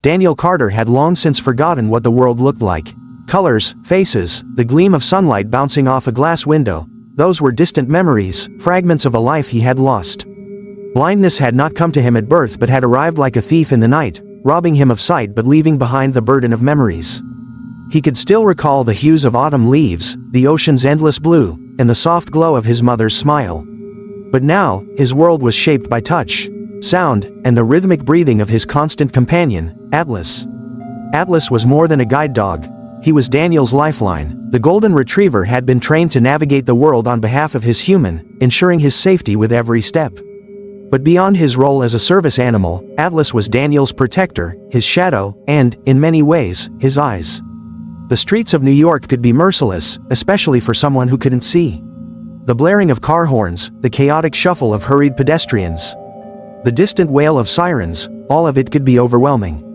Daniel Carter had long since forgotten what the world looked like. Colors, faces, the gleam of sunlight bouncing off a glass window. Those were distant memories, fragments of a life he had lost. Blindness had not come to him at birth but had arrived like a thief in the night, robbing him of sight but leaving behind the burden of memories. He could still recall the hues of autumn leaves, the ocean's endless blue, and the soft glow of his mother's smile. But now, his world was shaped by touch, sound, and the rhythmic breathing of his constant companion, Atlas. Atlas was more than a guide dog. He was Daniel's lifeline. The golden retriever had been trained to navigate the world on behalf of his human, ensuring his safety with every step. But beyond his role as a service animal, Atlas was Daniel's protector, his shadow, and, in many ways, his eyes. The streets of New York could be merciless, especially for someone who couldn't see. The blaring of car horns, the chaotic shuffle of hurried pedestrians, the distant wail of sirens, all of it could be overwhelming.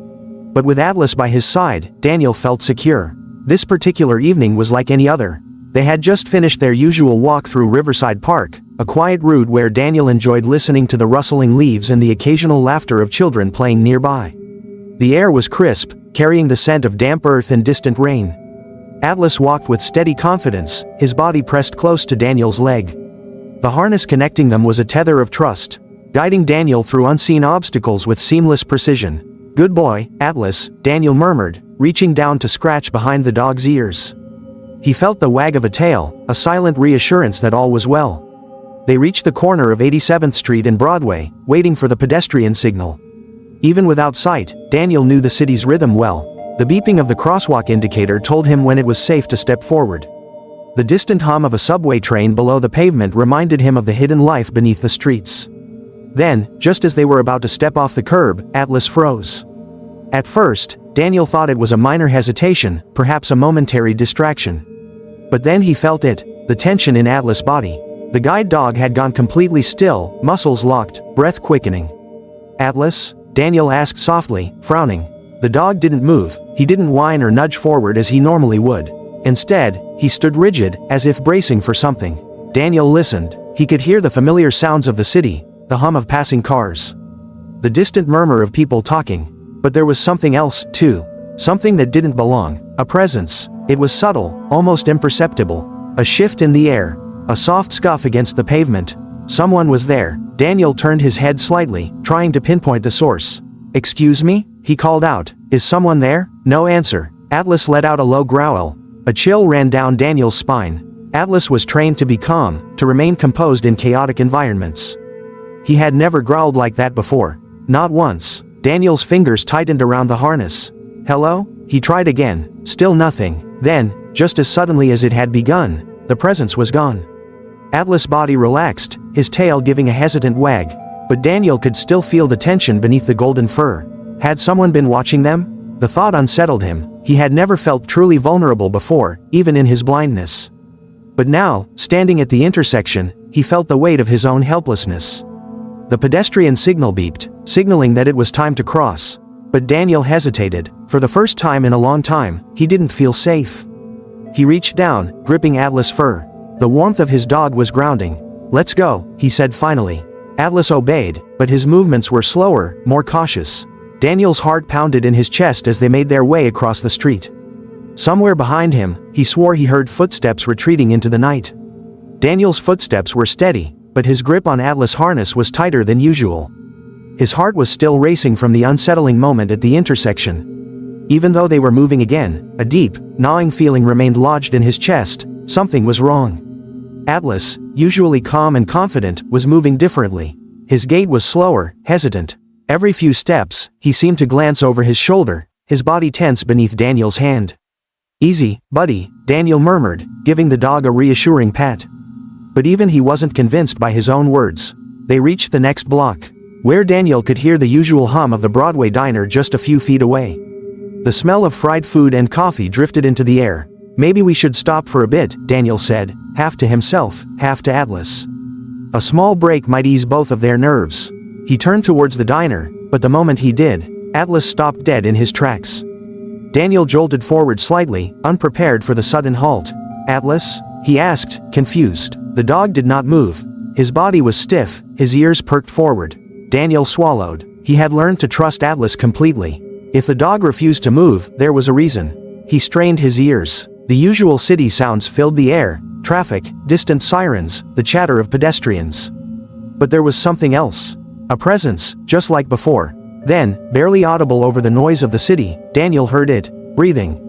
But with Atlas by his side, Daniel felt secure. This particular evening was like any other. They had just finished their usual walk through Riverside Park, a quiet route where Daniel enjoyed listening to the rustling leaves and the occasional laughter of children playing nearby. The air was crisp, carrying the scent of damp earth and distant rain. Atlas walked with steady confidence, his body pressed close to Daniel's leg. The harness connecting them was a tether of trust, guiding Daniel through unseen obstacles with seamless precision. "Good boy, Atlas," Daniel murmured, reaching down to scratch behind the dog's ears. He felt the wag of a tail, a silent reassurance that all was well. They reached the corner of 87th Street and Broadway, waiting for the pedestrian signal. Even without sight, Daniel knew the city's rhythm well. The beeping of the crosswalk indicator told him when it was safe to step forward. The distant hum of a subway train below the pavement reminded him of the hidden life beneath the streets. Then, just as they were about to step off the curb, Atlas froze. At first, Daniel thought it was a minor hesitation, perhaps a momentary distraction. But then he felt it, the tension in Atlas' body. The guide dog had gone completely still, muscles locked, breath quickening. "Atlas?" Daniel asked softly, frowning. The dog didn't move, he didn't whine or nudge forward as he normally would. Instead, he stood rigid, as if bracing for something. Daniel listened. He could hear the familiar sounds of the city, the hum of passing cars, the distant murmur of people talking. But there was something else, too. Something that didn't belong. A presence. It was subtle, almost imperceptible. A shift in the air. A soft scuff against the pavement. Someone was there. Daniel turned his head slightly, trying to pinpoint the source. "Excuse me?" he called out. "Is someone there?" No answer. Atlas let out a low growl. A chill ran down Daniel's spine. Atlas was trained to be calm, to remain composed in chaotic environments. He had never growled like that before. Not once. Daniel's fingers tightened around the harness. "Hello?" He tried again. Still nothing. Then, just as suddenly as it had begun, the presence was gone. Atlas' body relaxed, his tail giving a hesitant wag. But Daniel could still feel the tension beneath the golden fur. Had someone been watching them? The thought unsettled him. He had never felt truly vulnerable before, even in his blindness. But now, standing at the intersection, he felt the weight of his own helplessness. The pedestrian signal beeped, signaling that it was time to cross. But Daniel hesitated. For the first time in a long time, he didn't feel safe. He reached down, gripping Atlas' fur. The warmth of his dog was grounding. "Let's go," he said finally. Atlas obeyed, but his movements were slower, more cautious. Daniel's heart pounded in his chest as they made their way across the street. Somewhere behind him, he swore he heard footsteps retreating into the night. Daniel's footsteps were steady, but his grip on Atlas' harness was tighter than usual. His heart was still racing from the unsettling moment at the intersection. Even though they were moving again, a deep, gnawing feeling remained lodged in his chest. Something was wrong. Atlas, usually calm and confident, was moving differently. His gait was slower, hesitant. Every few steps, he seemed to glance over his shoulder, his body tense beneath Daniel's hand. "Easy, buddy," Daniel murmured, giving the dog a reassuring pat. But even he wasn't convinced by his own words. They reached the next block, where Daniel could hear the usual hum of the Broadway diner just a few feet away. The smell of fried food and coffee drifted into the air. "Maybe we should stop for a bit," Daniel said, half to himself, half to Atlas. A small break might ease both of their nerves. He turned towards the diner, but the moment he did, Atlas stopped dead in his tracks. Daniel jolted forward slightly, unprepared for the sudden halt. "Atlas?" he asked, confused. The dog did not move. His body was stiff, his ears perked forward. Daniel swallowed. He had learned to trust Atlas completely. If the dog refused to move, there was a reason. He strained his ears. The usual city sounds filled the air: traffic, distant sirens, the chatter of pedestrians. But there was something else. A presence, just like before. Then, barely audible over the noise of the city, Daniel heard it, breathing.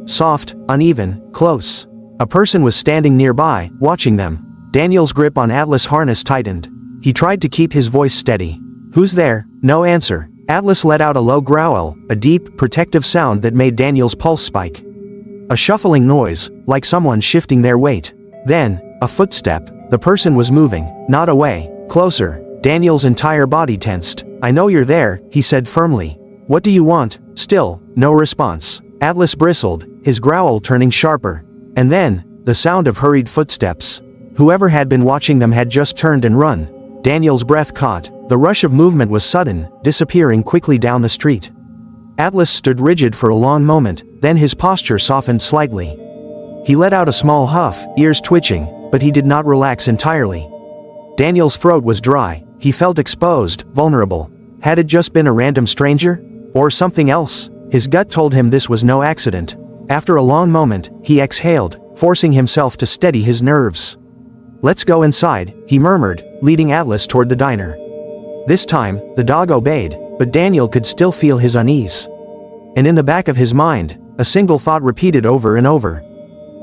Soft, uneven, close. A person was standing nearby, watching them. Daniel's grip on Atlas' harness tightened. He tried to keep his voice steady. "Who's there?" No answer. Atlas let out a low growl, a deep, protective sound that made Daniel's pulse spike. A shuffling noise, like someone shifting their weight. Then, a footstep. The person was moving, not away, closer. Daniel's entire body tensed. "I know you're there," he said firmly. "What do you want?" Still, no response. Atlas bristled, his growl turning sharper. And then, the sound of hurried footsteps. Whoever had been watching them had just turned and run. Daniel's breath caught. The rush of movement was sudden, disappearing quickly down the street. Atlas stood rigid for a long moment, then his posture softened slightly. He let out a small huff, ears twitching, but he did not relax entirely. Daniel's throat was dry. He felt exposed, vulnerable. Had it just been a random stranger? Or something else? His gut told him this was no accident. After a long moment, he exhaled, forcing himself to steady his nerves. "Let's go inside," he murmured, leading Atlas toward the diner. This time, the dog obeyed, but Daniel could still feel his unease. And in the back of his mind, a single thought repeated over and over.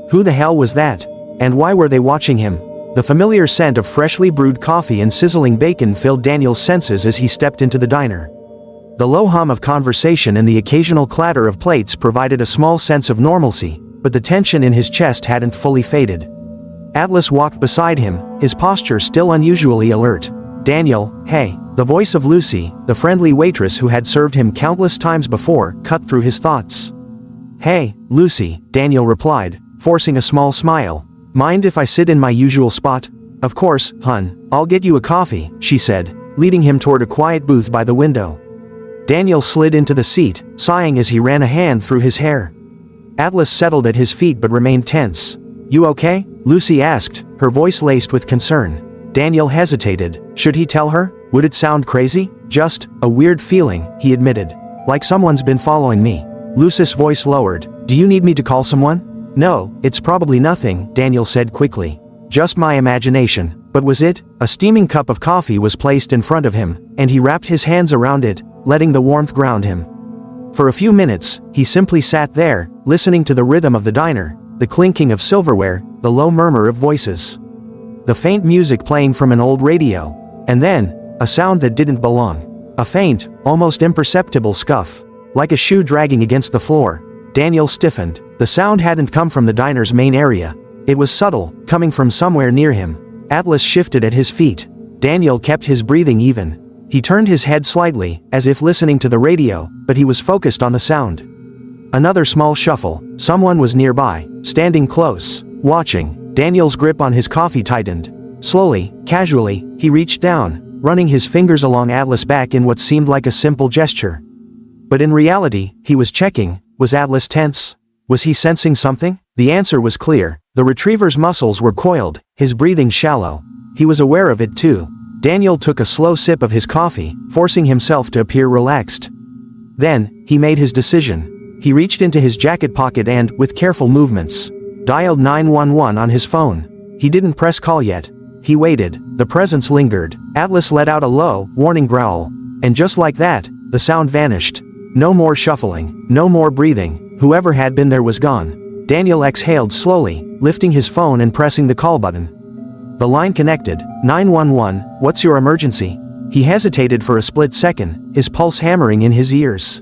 Who the hell was that? And why were they watching him? The familiar scent of freshly brewed coffee and sizzling bacon filled Daniel's senses as he stepped into the diner. The low hum of conversation and the occasional clatter of plates provided a small sense of normalcy, but the tension in his chest hadn't fully faded. Atlas walked beside him, his posture still unusually alert. "Daniel, hey." The voice of Lucy, the friendly waitress who had served him countless times before, cut through his thoughts. "Hey, Lucy," Daniel replied, forcing a small smile. "Mind if I sit in my usual spot?" "Of course, hun. I'll get you a coffee," she said, leading him toward a quiet booth by the window. Daniel slid into the seat, sighing as he ran a hand through his hair. Atlas settled at his feet but remained tense. "You okay?" Lucy asked, her voice laced with concern. Daniel hesitated. Should he tell her? Would it sound crazy? "Just a weird feeling," he admitted. "Like someone's been following me." Lucy's voice lowered. "Do you need me to call someone?" "No, it's probably nothing," Daniel said quickly. "Just my imagination." But was it? A steaming cup of coffee was placed in front of him, and he wrapped his hands around it, letting the warmth ground him. For a few minutes, he simply sat there, listening to the rhythm of the diner, the clinking of silverware, the low murmur of voices. The faint music playing from an old radio. And then, a sound that didn't belong. A faint, almost imperceptible scuff. Like a shoe dragging against the floor. Daniel stiffened. The sound hadn't come from the diner's main area. It was subtle, coming from somewhere near him. Atlas shifted at his feet. Daniel kept his breathing even. He turned his head slightly, as if listening to the radio, but he was focused on the sound. Another small shuffle. Someone was nearby, standing close, watching. Daniel's grip on his coffee tightened. Slowly, casually, he reached down, running his fingers along Atlas' back in what seemed like a simple gesture. But in reality, he was checking. Was Atlas tense? Was he sensing something? The answer was clear. The retriever's muscles were coiled, his breathing shallow. He was aware of it too. Daniel took a slow sip of his coffee, forcing himself to appear relaxed. Then, he made his decision. He reached into his jacket pocket and, with careful movements, dialed 911 on his phone. He didn't press call yet. He waited. The presence lingered. Atlas let out a low, warning growl. And just like that, the sound vanished. No more shuffling. No more breathing. Whoever had been there was gone. Daniel exhaled slowly, lifting his phone and pressing the call button. The line connected. 911, what's your emergency? He hesitated for a split second, his pulse hammering in his ears.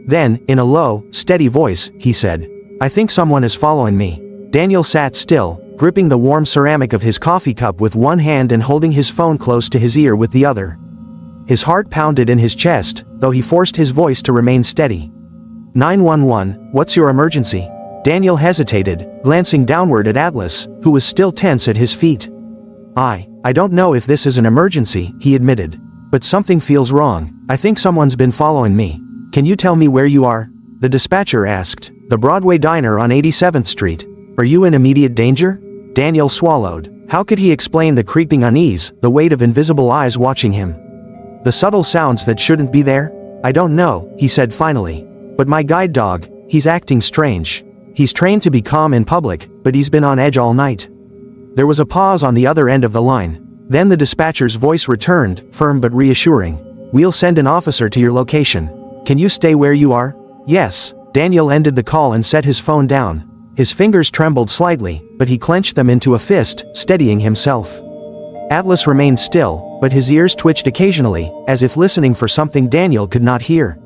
Then, in a low, steady voice, he said, "I think someone is following me." Daniel sat still, gripping the warm ceramic of his coffee cup with one hand and holding his phone close to his ear with the other. His heart pounded in his chest, though he forced his voice to remain steady. 911, what's your emergency? Daniel hesitated, glancing downward at Atlas, who was still tense at his feet. I don't know if this is an emergency, he admitted. But something feels wrong. I think someone's been following me. Can you tell me where you are? The dispatcher asked. The Broadway diner on 87th Street. Are you in immediate danger? Daniel swallowed. How could he explain the creeping unease, the weight of invisible eyes watching him? The subtle sounds that shouldn't be there? I don't know, he said finally. But my guide dog, he's acting strange. He's trained to be calm in public, but he's been on edge all night. There was a pause on the other end of the line. Then the dispatcher's voice returned, firm but reassuring. We'll send an officer to your location. Can you stay where you are? Yes. Daniel ended the call and set his phone down. His fingers trembled slightly, but he clenched them into a fist, steadying himself. Atlas remained still, but his ears twitched occasionally, as if listening for something Daniel could not hear.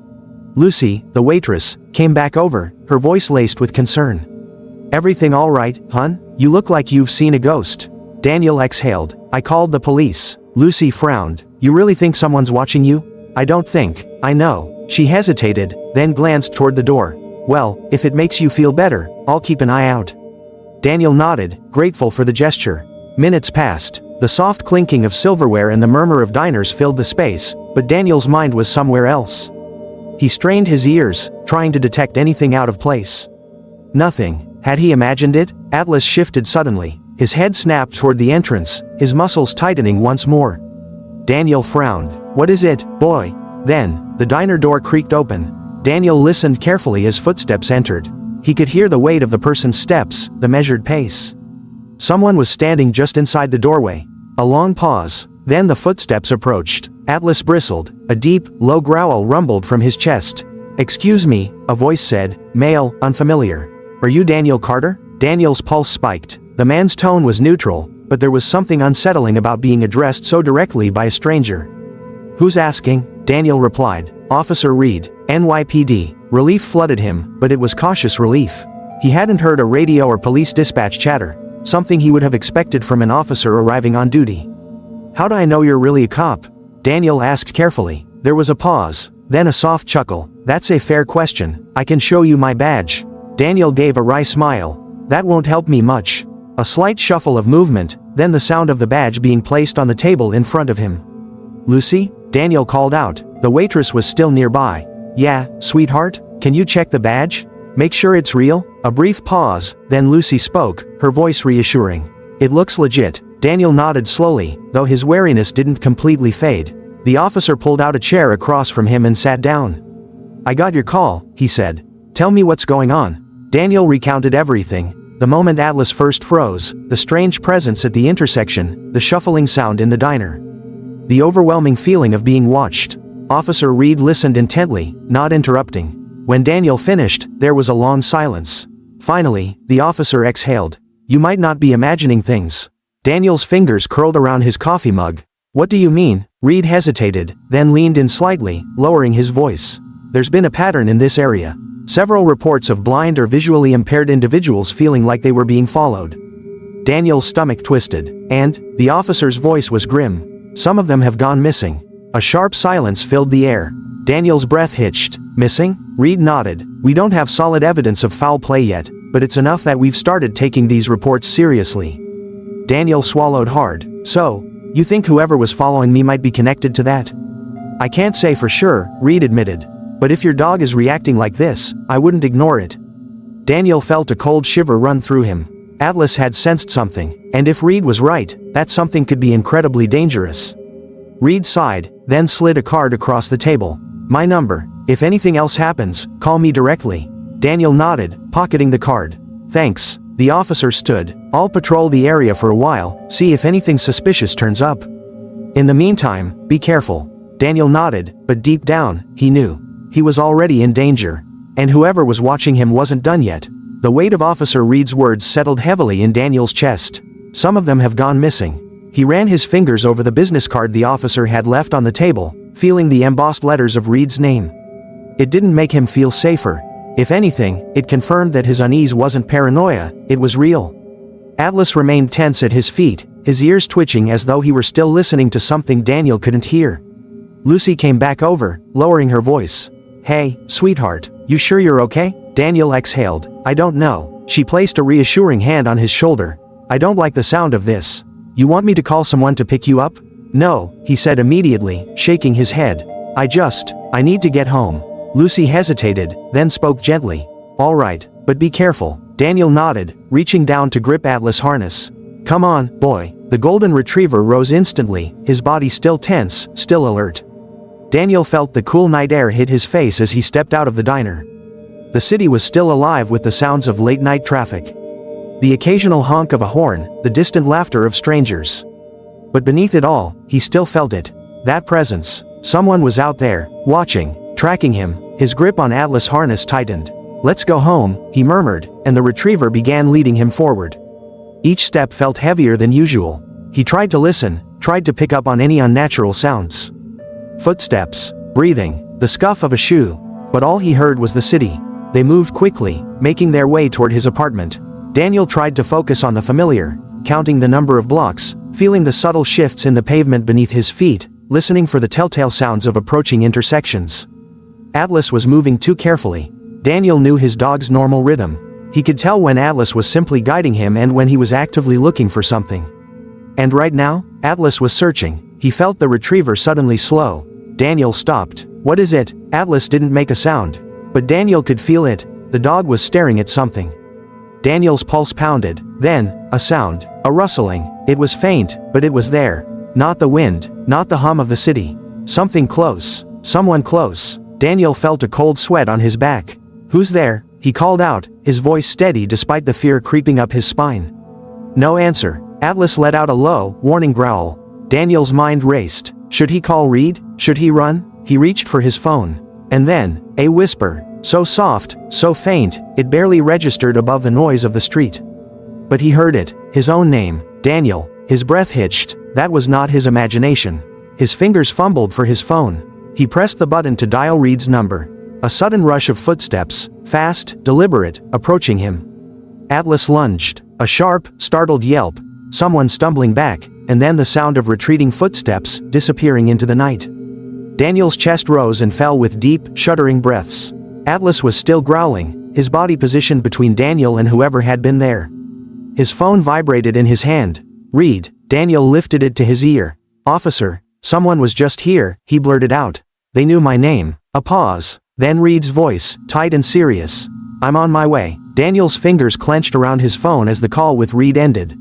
Lucy, the waitress, came back over, her voice laced with concern. Everything all right, hon? You look like you've seen a ghost. Daniel exhaled. I called the police. Lucy frowned. You really think someone's watching you? I don't think. I know. She hesitated, then glanced toward the door. Well, if it makes you feel better, I'll keep an eye out. Daniel nodded, grateful for the gesture. Minutes passed. The soft clinking of silverware and the murmur of diners filled the space, but Daniel's mind was somewhere else. He strained his ears, trying to detect anything out of place. Nothing. Had he imagined it? Atlas shifted suddenly. His head snapped toward the entrance, his muscles tightening once more. Daniel frowned. What is it, boy? Then, the diner door creaked open. Daniel listened carefully as footsteps entered. He could hear the weight of the person's steps, the measured pace. Someone was standing just inside the doorway. A long pause, then the footsteps approached. Atlas bristled. A deep, low growl rumbled from his chest. Excuse me, a voice said, male, unfamiliar. Are you Daniel Carter? Daniel's pulse spiked. The man's tone was neutral, but there was something unsettling about being addressed so directly by a stranger. Who's asking? Daniel replied. Officer Reed, NYPD. Relief flooded him, but it was cautious relief. He hadn't heard a radio or police dispatch chatter, something he would have expected from an officer arriving on duty. How do I know you're really a cop? Daniel asked carefully. There was a pause, then a soft chuckle. That's a fair question. I can show you my badge. Daniel gave a wry smile. That won't help me much. A slight shuffle of movement, then the sound of the badge being placed on the table in front of him. Lucy? Daniel called out. The waitress was still nearby. Yeah, sweetheart? Can you check the badge? Make sure it's real? A brief pause, then Lucy spoke, her voice reassuring. It looks legit. Daniel nodded slowly, though his wariness didn't completely fade. The officer pulled out a chair across from him and sat down. I got your call, he said. Tell me what's going on. Daniel recounted everything. The moment Atlas first froze, the strange presence at the intersection, the shuffling sound in the diner. The overwhelming feeling of being watched. Officer Reed listened intently, not interrupting. When Daniel finished, there was a long silence. Finally, the officer exhaled. You might not be imagining things. Daniel's fingers curled around his coffee mug. What do you mean? Reed hesitated, then leaned in slightly, lowering his voice. There's been a pattern in this area. Several reports of blind or visually impaired individuals feeling like they were being followed. Daniel's stomach twisted, and the officer's voice was grim. Some of them have gone missing. A sharp silence filled the air. Daniel's breath hitched. Missing? Reed nodded. We don't have solid evidence of foul play yet, but it's enough that we've started taking these reports seriously. Daniel swallowed hard. So, you think whoever was following me might be connected to that? I can't say for sure, Reed admitted. But if your dog is reacting like this, I wouldn't ignore it. Daniel felt a cold shiver run through him. Atlas had sensed something, and if Reed was right, that something could be incredibly dangerous. Reed sighed, then slid a card across the table. My number. If anything else happens, call me directly. Daniel nodded, pocketing the card. Thanks. The officer stood. I'll patrol the area for a while, see if anything suspicious turns up. In the meantime, be careful. Daniel nodded, but deep down, he knew. He was already in danger. And whoever was watching him wasn't done yet. The weight of Officer Reed's words settled heavily in Daniel's chest. Some of them have gone missing. He ran his fingers over the business card the officer had left on the table, feeling the embossed letters of Reed's name. It didn't make him feel safer. If anything, it confirmed that his unease wasn't paranoia, it was real. Atlas remained tense at his feet, his ears twitching as though he were still listening to something Daniel couldn't hear. Lucy came back over, lowering her voice. Hey, sweetheart, you sure you're okay? Daniel exhaled. I don't know. She placed a reassuring hand on his shoulder. I don't like the sound of this. You want me to call someone to pick you up? No, he said immediately, shaking his head. I need to get home. Lucy hesitated, then spoke gently. All right, but be careful. Daniel nodded, reaching down to grip Atlas' harness. Come on, boy. The golden retriever rose instantly, his body still tense, still alert. Daniel felt the cool night air hit his face as he stepped out of the diner. The city was still alive with the sounds of late-night traffic. The occasional honk of a horn, the distant laughter of strangers. But beneath it all, he still felt it. That presence. Someone was out there, watching, tracking him. His grip on Atlas' harness tightened. "Let's go home," he murmured, and the retriever began leading him forward. Each step felt heavier than usual. He tried to listen, tried to pick up on any unnatural sounds. Footsteps, breathing, the scuff of a shoe. But all he heard was the city. They moved quickly, making their way toward his apartment. Daniel tried to focus on the familiar, counting the number of blocks, feeling the subtle shifts in the pavement beneath his feet, listening for the telltale sounds of approaching intersections. Atlas was moving too carefully. Daniel knew his dog's normal rhythm. He could tell when Atlas was simply guiding him and when he was actively looking for something. And right now, Atlas was searching. He felt the retriever suddenly slow. Daniel stopped. "What is it?" Atlas didn't make a sound. But Daniel could feel it. The dog was staring at something. Daniel's pulse pounded. Then, a sound. A rustling. It was faint, but it was there. Not the wind, not the hum of the city. Something close. Someone close. Daniel felt a cold sweat on his back. "Who's there?" he called out, his voice steady despite the fear creeping up his spine. No answer. Atlas let out a low, warning growl. Daniel's mind raced. Should he call Reed? Should he run? He reached for his phone. And then, a whisper. So soft, so faint, it barely registered above the noise of the street. But he heard it, his own name, Daniel. His breath hitched. That was not his imagination. His fingers fumbled for his phone. He pressed the button to dial Reed's number. A sudden rush of footsteps, fast, deliberate, approaching him. Atlas lunged. A sharp, startled yelp. Someone stumbling back, and then the sound of retreating footsteps, disappearing into the night. Daniel's chest rose and fell with deep, shuddering breaths. Atlas was still growling, his body positioned between Daniel and whoever had been there. His phone vibrated in his hand. "Reed." Daniel lifted it to his ear. "Officer, someone was just here," he blurted out. "They knew my name." A pause. Then Reed's voice, tight and serious. "I'm on my way." Daniel's fingers clenched around his phone as the call with Reed ended.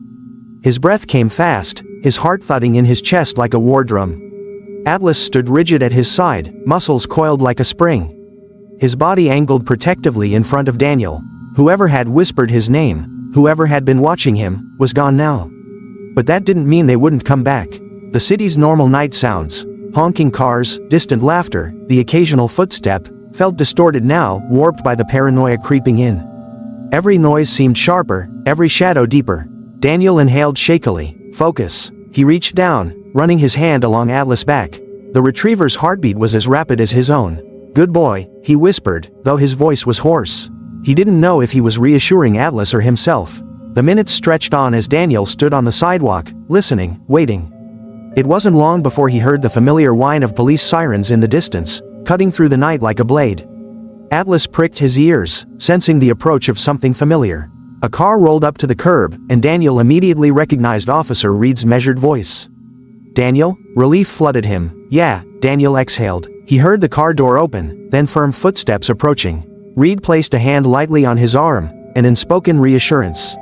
His breath came fast, his heart thudding in his chest like a war drum. Atlas stood rigid at his side, muscles coiled like a spring. His body angled protectively in front of Daniel. Whoever had whispered his name, whoever had been watching him, was gone now. But that didn't mean they wouldn't come back. The city's normal night sounds, honking cars, distant laughter, the occasional footstep, felt distorted now, warped by the paranoia creeping in. Every noise seemed sharper, every shadow deeper. Daniel inhaled shakily. Focus. He reached down, running his hand along Atlas' back. The retriever's heartbeat was as rapid as his own. "Good boy," he whispered, though his voice was hoarse. He didn't know if he was reassuring Atlas or himself. The minutes stretched on as Daniel stood on the sidewalk, listening, waiting. It wasn't long before he heard the familiar whine of police sirens in the distance, cutting through the night like a blade. Atlas pricked his ears, sensing the approach of something familiar. A car rolled up to the curb, and Daniel immediately recognized Officer Reed's measured voice. "Daniel?" Relief flooded him. "Yeah," Daniel exhaled. He heard the car door open, then firm footsteps approaching. Reed placed a hand lightly on his arm, and in spoken reassurance.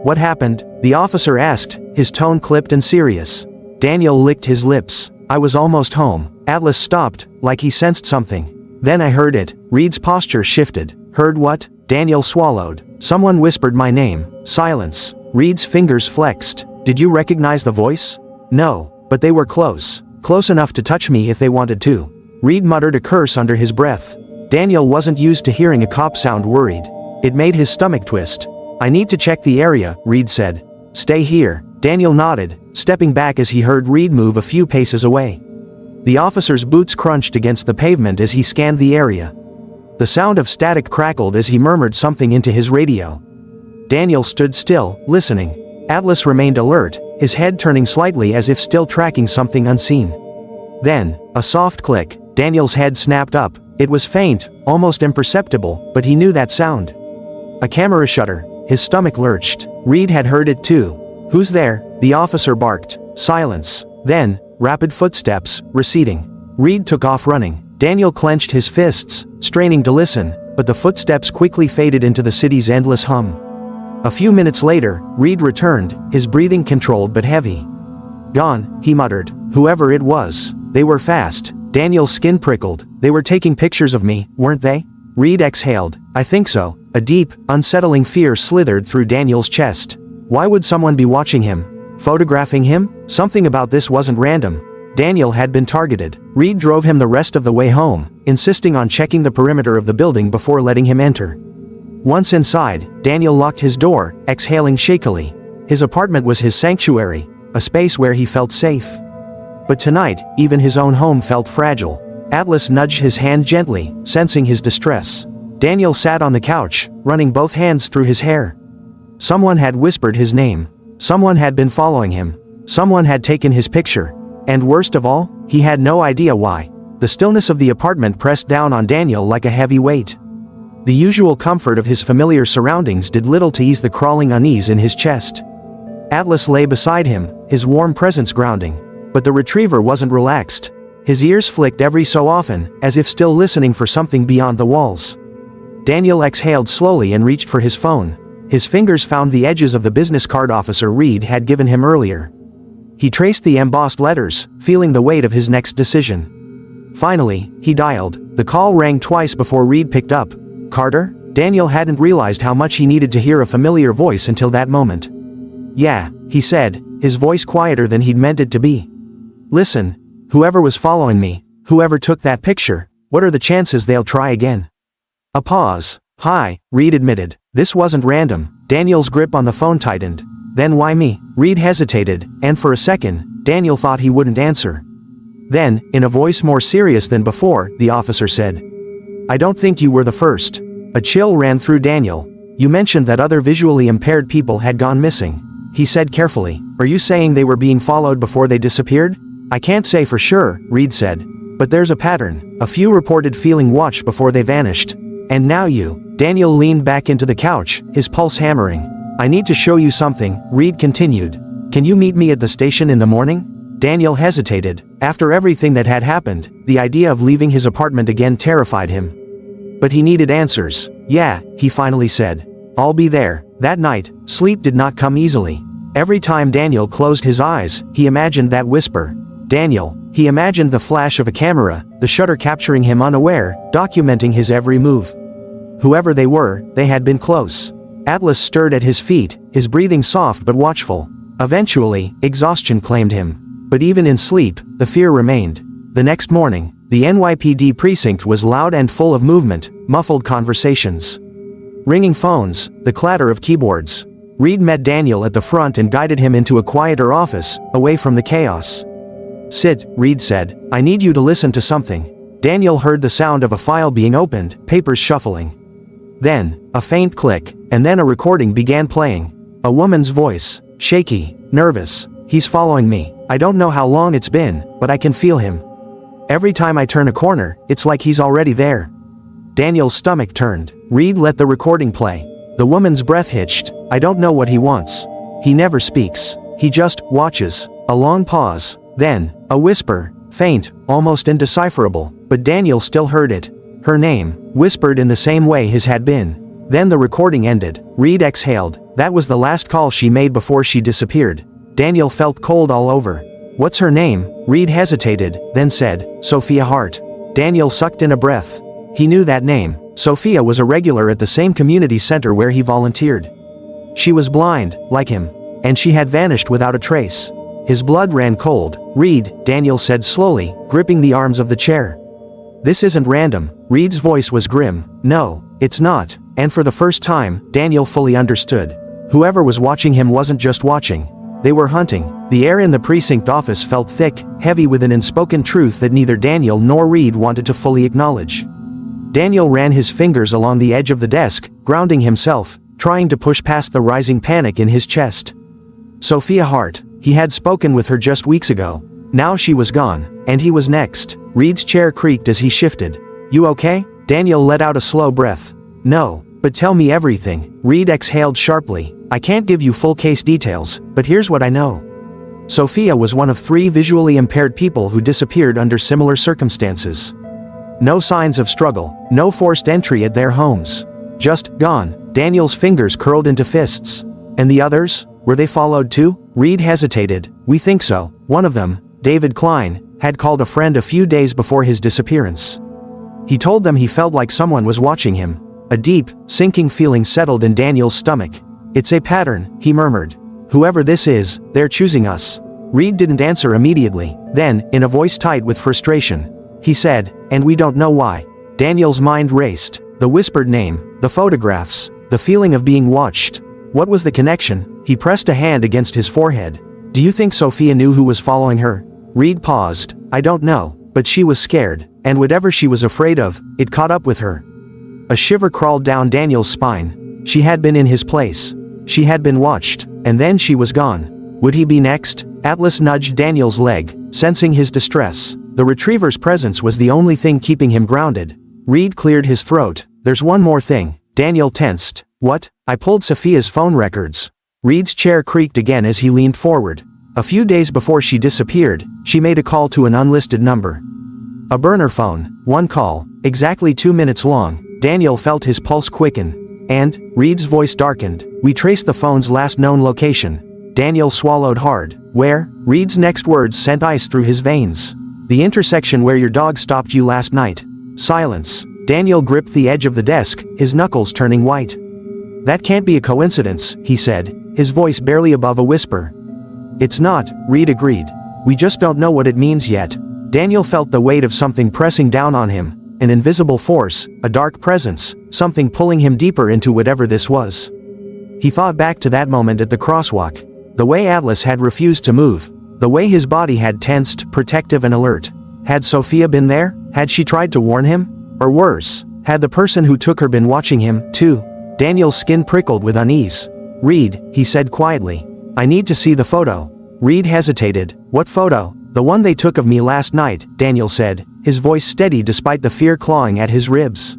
"What happened?" the officer asked, his tone clipped and serious. Daniel licked his lips. "I was almost home." Atlas stopped, like he sensed something. "Then I heard it." Reed's posture shifted. "Heard what?" Daniel swallowed. "Someone whispered my name." Silence. Reed's fingers flexed. "Did you recognize the voice?" "No, but they were close. Close enough to touch me if they wanted to." Reed muttered a curse under his breath. Daniel wasn't used to hearing a cop sound worried. It made his stomach twist. "I need to check the area," Reed said. "Stay here." Daniel nodded, stepping back as he heard Reed move a few paces away. The officer's boots crunched against the pavement as he scanned the area. The sound of static crackled as he murmured something into his radio. Daniel stood still, listening. Atlas remained alert, his head turning slightly as if still tracking something unseen. Then, a soft click. Daniel's head snapped up. It was faint, almost imperceptible, but he knew that sound. A camera shutter. His stomach lurched. Reed had heard it too. "Who's there?" the officer barked. Silence. Then, rapid footsteps, receding. Reed took off running. Daniel clenched his fists, straining to listen, but the footsteps quickly faded into the city's endless hum. A few minutes later, Reed returned, his breathing controlled but heavy. "Gone," he muttered. "Whoever it was. They were fast. Daniel's skin prickled. They were taking pictures of me, weren't they? Reed exhaled. I think so. A deep, unsettling fear slithered through Daniel's chest. Why would someone be watching him? Photographing him? Something about this wasn't random. Daniel had been targeted. Reed drove him the rest of the way home, insisting on checking the perimeter of the building before letting him enter. Once inside, Daniel locked his door, exhaling shakily. His apartment was his sanctuary, a space where he felt safe. But tonight, even his own home felt fragile. Atlas nudged his hand gently, sensing his distress. Daniel sat on the couch, running both hands through his hair. Someone had whispered his name. Someone had been following him. Someone had taken his picture. And worst of all, he had no idea why. The stillness of the apartment pressed down on Daniel like a heavy weight. The usual comfort of his familiar surroundings did little to ease the crawling unease in his chest. Atlas lay beside him, his warm presence grounding. But the retriever wasn't relaxed. His ears flicked every so often, as if still listening for something beyond the walls. Daniel exhaled slowly and reached for his phone. His fingers found the edges of the business card officer Reed had given him earlier. He traced the embossed letters, feeling the weight of his next decision. Finally, he dialed. The call rang twice before Reed picked up. Carter? Daniel hadn't realized how much he needed to hear a familiar voice until that moment. Yeah, he said, his voice quieter than he'd meant it to be. Listen, whoever was following me, whoever took that picture, what are the chances they'll try again? A pause. Hi, Reed admitted. This wasn't random. Daniel's grip on the phone tightened. Then why me? Reed hesitated, and for a second, Daniel thought he wouldn't answer. Then, in a voice more serious than before, the officer said, I don't think you were the first. A chill ran through Daniel. You mentioned that other visually impaired people had gone missing. He said carefully. Are you saying they were being followed before they disappeared? I can't say for sure, Reed said. But there's a pattern. A few reported feeling watched before they vanished. And now you. Daniel leaned back into the couch, his pulse hammering. I need to show you something, Reed continued. Can you meet me at the station in the morning? Daniel hesitated. After everything that had happened, the idea of leaving his apartment again terrified him. But he needed answers. Yeah, he finally said. I'll be there. That night, sleep did not come easily. Every time Daniel closed his eyes, he imagined that whisper. Daniel. He imagined the flash of a camera, the shutter capturing him unaware, documenting his every move. Whoever they were, they had been close. Atlas stirred at his feet, his breathing soft but watchful. Eventually, exhaustion claimed him. But even in sleep, the fear remained. The next morning, the NYPD precinct was loud and full of movement, muffled conversations. Ringing phones, the clatter of keyboards. Reed met Daniel at the front and guided him into a quieter office, away from the chaos. Sit, Reed said. I need you to listen to something. Daniel heard the sound of a file being opened, papers shuffling. Then, a faint click, and then a recording began playing. A woman's voice, shaky, nervous. He's following me. I don't know how long it's been, but I can feel him. Every time I turn a corner, it's like he's already there. Daniel's stomach turned. Reed let the recording play. The woman's breath hitched. I don't know what he wants. He never speaks. He just watches. A long pause. Then, a whisper, faint, almost indecipherable, but Daniel still heard it. Her name, whispered in the same way his had been. Then the recording ended. Reed exhaled. That was the last call she made before she disappeared. Daniel felt cold all over. What's her name? Reed hesitated, then said, Sophia Hart. Daniel sucked in a breath. He knew that name. Sophia was a regular at the same community center where he volunteered. She was blind, like him. And she had vanished without a trace. His blood ran cold. Reed, Daniel said slowly, gripping the arms of the chair. This isn't random. Reed's voice was grim. No, it's not. And for the first time, Daniel fully understood. Whoever was watching him wasn't just watching. They were hunting. The air in the precinct office felt thick, heavy with an unspoken truth that neither Daniel nor Reed wanted to fully acknowledge. Daniel ran his fingers along the edge of the desk, grounding himself, trying to push past the rising panic in his chest. Sophia Hart. He had spoken with her just weeks ago. Now she was gone, and he was next. Reed's chair creaked as he shifted. You okay? Daniel let out a slow breath. No, but tell me everything. Reed exhaled sharply. I can't give you full case details, but here's what I know. Sophia was one of 3 visually impaired people who disappeared under similar circumstances. No signs of struggle, no forced entry at their homes. Just gone. Daniel's fingers curled into fists. And the others? Were they followed too? Reed hesitated. We think so. One of them, David Klein, had called a friend a few days before his disappearance. He told them he felt like someone was watching him. A deep, sinking feeling settled in Daniel's stomach. "It's a pattern," he murmured. "Whoever this is, they're choosing us." Reed didn't answer immediately. Then, in a voice tight with frustration, he said, "And we don't know why." Daniel's mind raced. The whispered name, the photographs, the feeling of being watched. What was the connection? He pressed a hand against his forehead. "Do you think Sophia knew who was following her?" Reed paused. "I don't know, but she was scared, and whatever she was afraid of, it caught up with her." A shiver crawled down Daniel's spine. She had been in his place. She had been watched, and then she was gone. Would he be next? Atlas nudged Daniel's leg, sensing his distress. The retriever's presence was the only thing keeping him grounded. Reed cleared his throat. "There's one more thing." Daniel tensed. "What?" "I pulled Sophia's phone records." Reed's chair creaked again as he leaned forward. A few days before she disappeared, she made a call to an unlisted number. A burner phone, one call, exactly 2 minutes long. Daniel felt his pulse quicken. "And?" Reed's voice darkened. "We traced the phone's last known location." Daniel swallowed hard. "Where?" Reed's next words sent ice through his veins. "The intersection where your dog stopped you last night." Silence. Daniel gripped the edge of the desk, his knuckles turning white. "That can't be a coincidence," he said, his voice barely above a whisper. "It's not," Reed agreed. "We just don't know what it means yet." Daniel felt the weight of something pressing down on him. An invisible force, a dark presence, something pulling him deeper into whatever this was. He thought back to that moment at the crosswalk. The way Atlas had refused to move. The way his body had tensed, protective and alert. Had Sophia been there? Had she tried to warn him? Or worse, had the person who took her been watching him, too? Daniel's skin prickled with unease. "Reed," he said quietly. "I need to see the photo." Reed hesitated. "What photo?" "The one they took of me last night," Daniel said, his voice steady despite the fear clawing at his ribs.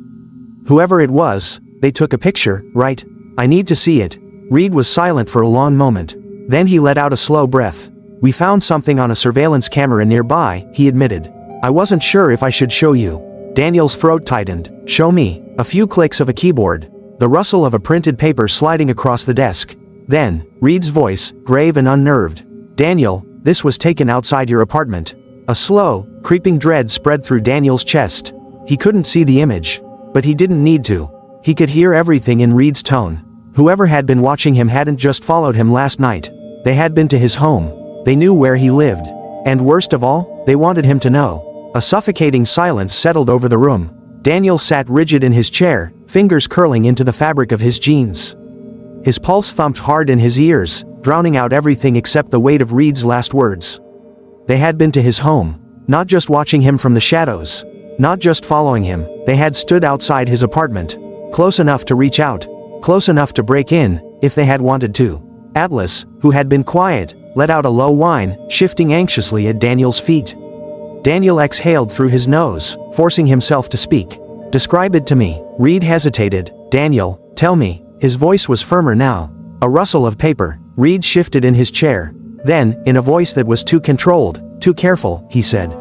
"Whoever it was, they took a picture, right? I need to see it." Reed was silent for a long moment. Then he let out a slow breath. "We found something on a surveillance camera nearby," he admitted. "I wasn't sure if I should show you." Daniel's throat tightened. "Show me." A few clicks of a keyboard. The rustle of a printed paper sliding across the desk. Then, Reed's voice, grave and unnerved. "Daniel, this was taken outside your apartment." A slow, creeping dread spread through Daniel's chest. He couldn't see the image. But he didn't need to. He could hear everything in Reed's tone. Whoever had been watching him hadn't just followed him last night. They had been to his home. They knew where he lived. And worst of all, they wanted him to know. A suffocating silence settled over the room. Daniel sat rigid in his chair, fingers curling into the fabric of his jeans. His pulse thumped hard in his ears, drowning out everything except the weight of Reed's last words. They had been to his home. Not just watching him from the shadows. Not just following him, they had stood outside his apartment. Close enough to reach out. Close enough to break in, if they had wanted to. Atlas, who had been quiet, let out a low whine, shifting anxiously at Daniel's feet. Daniel exhaled through his nose, forcing himself to speak. "Describe it to me." Reed hesitated. "Daniel, tell me." His voice was firmer now. A rustle of paper. Reed shifted in his chair. Then, in a voice that was too controlled, too careful, he said.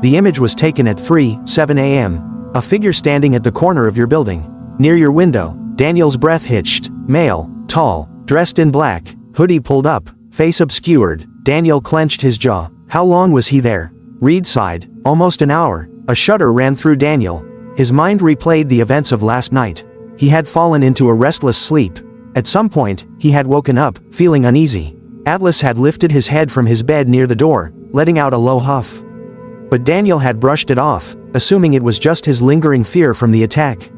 "The image was taken at 3:07 a.m. A figure standing at the corner of your building. Near your window." Daniel's breath hitched. Male, tall, dressed in black, hoodie pulled up, face obscured. Daniel clenched his jaw. "How long was he there?" Reed sighed. "Almost an hour." A shudder ran through Daniel. His mind replayed the events of last night. He had fallen into a restless sleep. At some point, he had woken up, feeling uneasy. Atlas had lifted his head from his bed near the door, letting out a low huff. But Daniel had brushed it off, assuming it was just his lingering fear from the attack.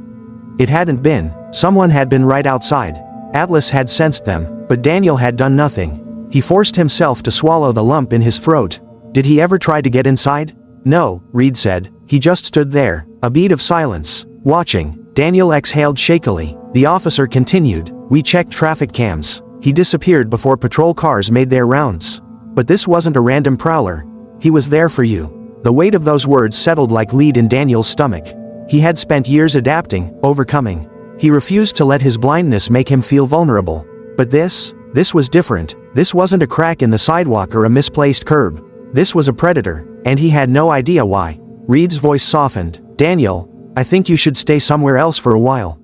It hadn't been. Someone had been right outside. Atlas had sensed them, but Daniel had done nothing. He forced himself to swallow the lump in his throat. Did he ever try to get inside? "No," Reed said. He just stood there, a bead of silence, watching. Daniel exhaled shakily. The officer continued. "We checked traffic cams. He disappeared before patrol cars made their rounds. But this wasn't a random prowler. He was there for you." The weight of those words settled like lead in Daniel's stomach. He had spent years adapting, overcoming. He refused to let his blindness make him feel vulnerable. But this was different. This wasn't a crack in the sidewalk or a misplaced curb. This was a predator, and he had no idea why. Reed's voice softened. "Daniel, I think you should stay somewhere else for a while."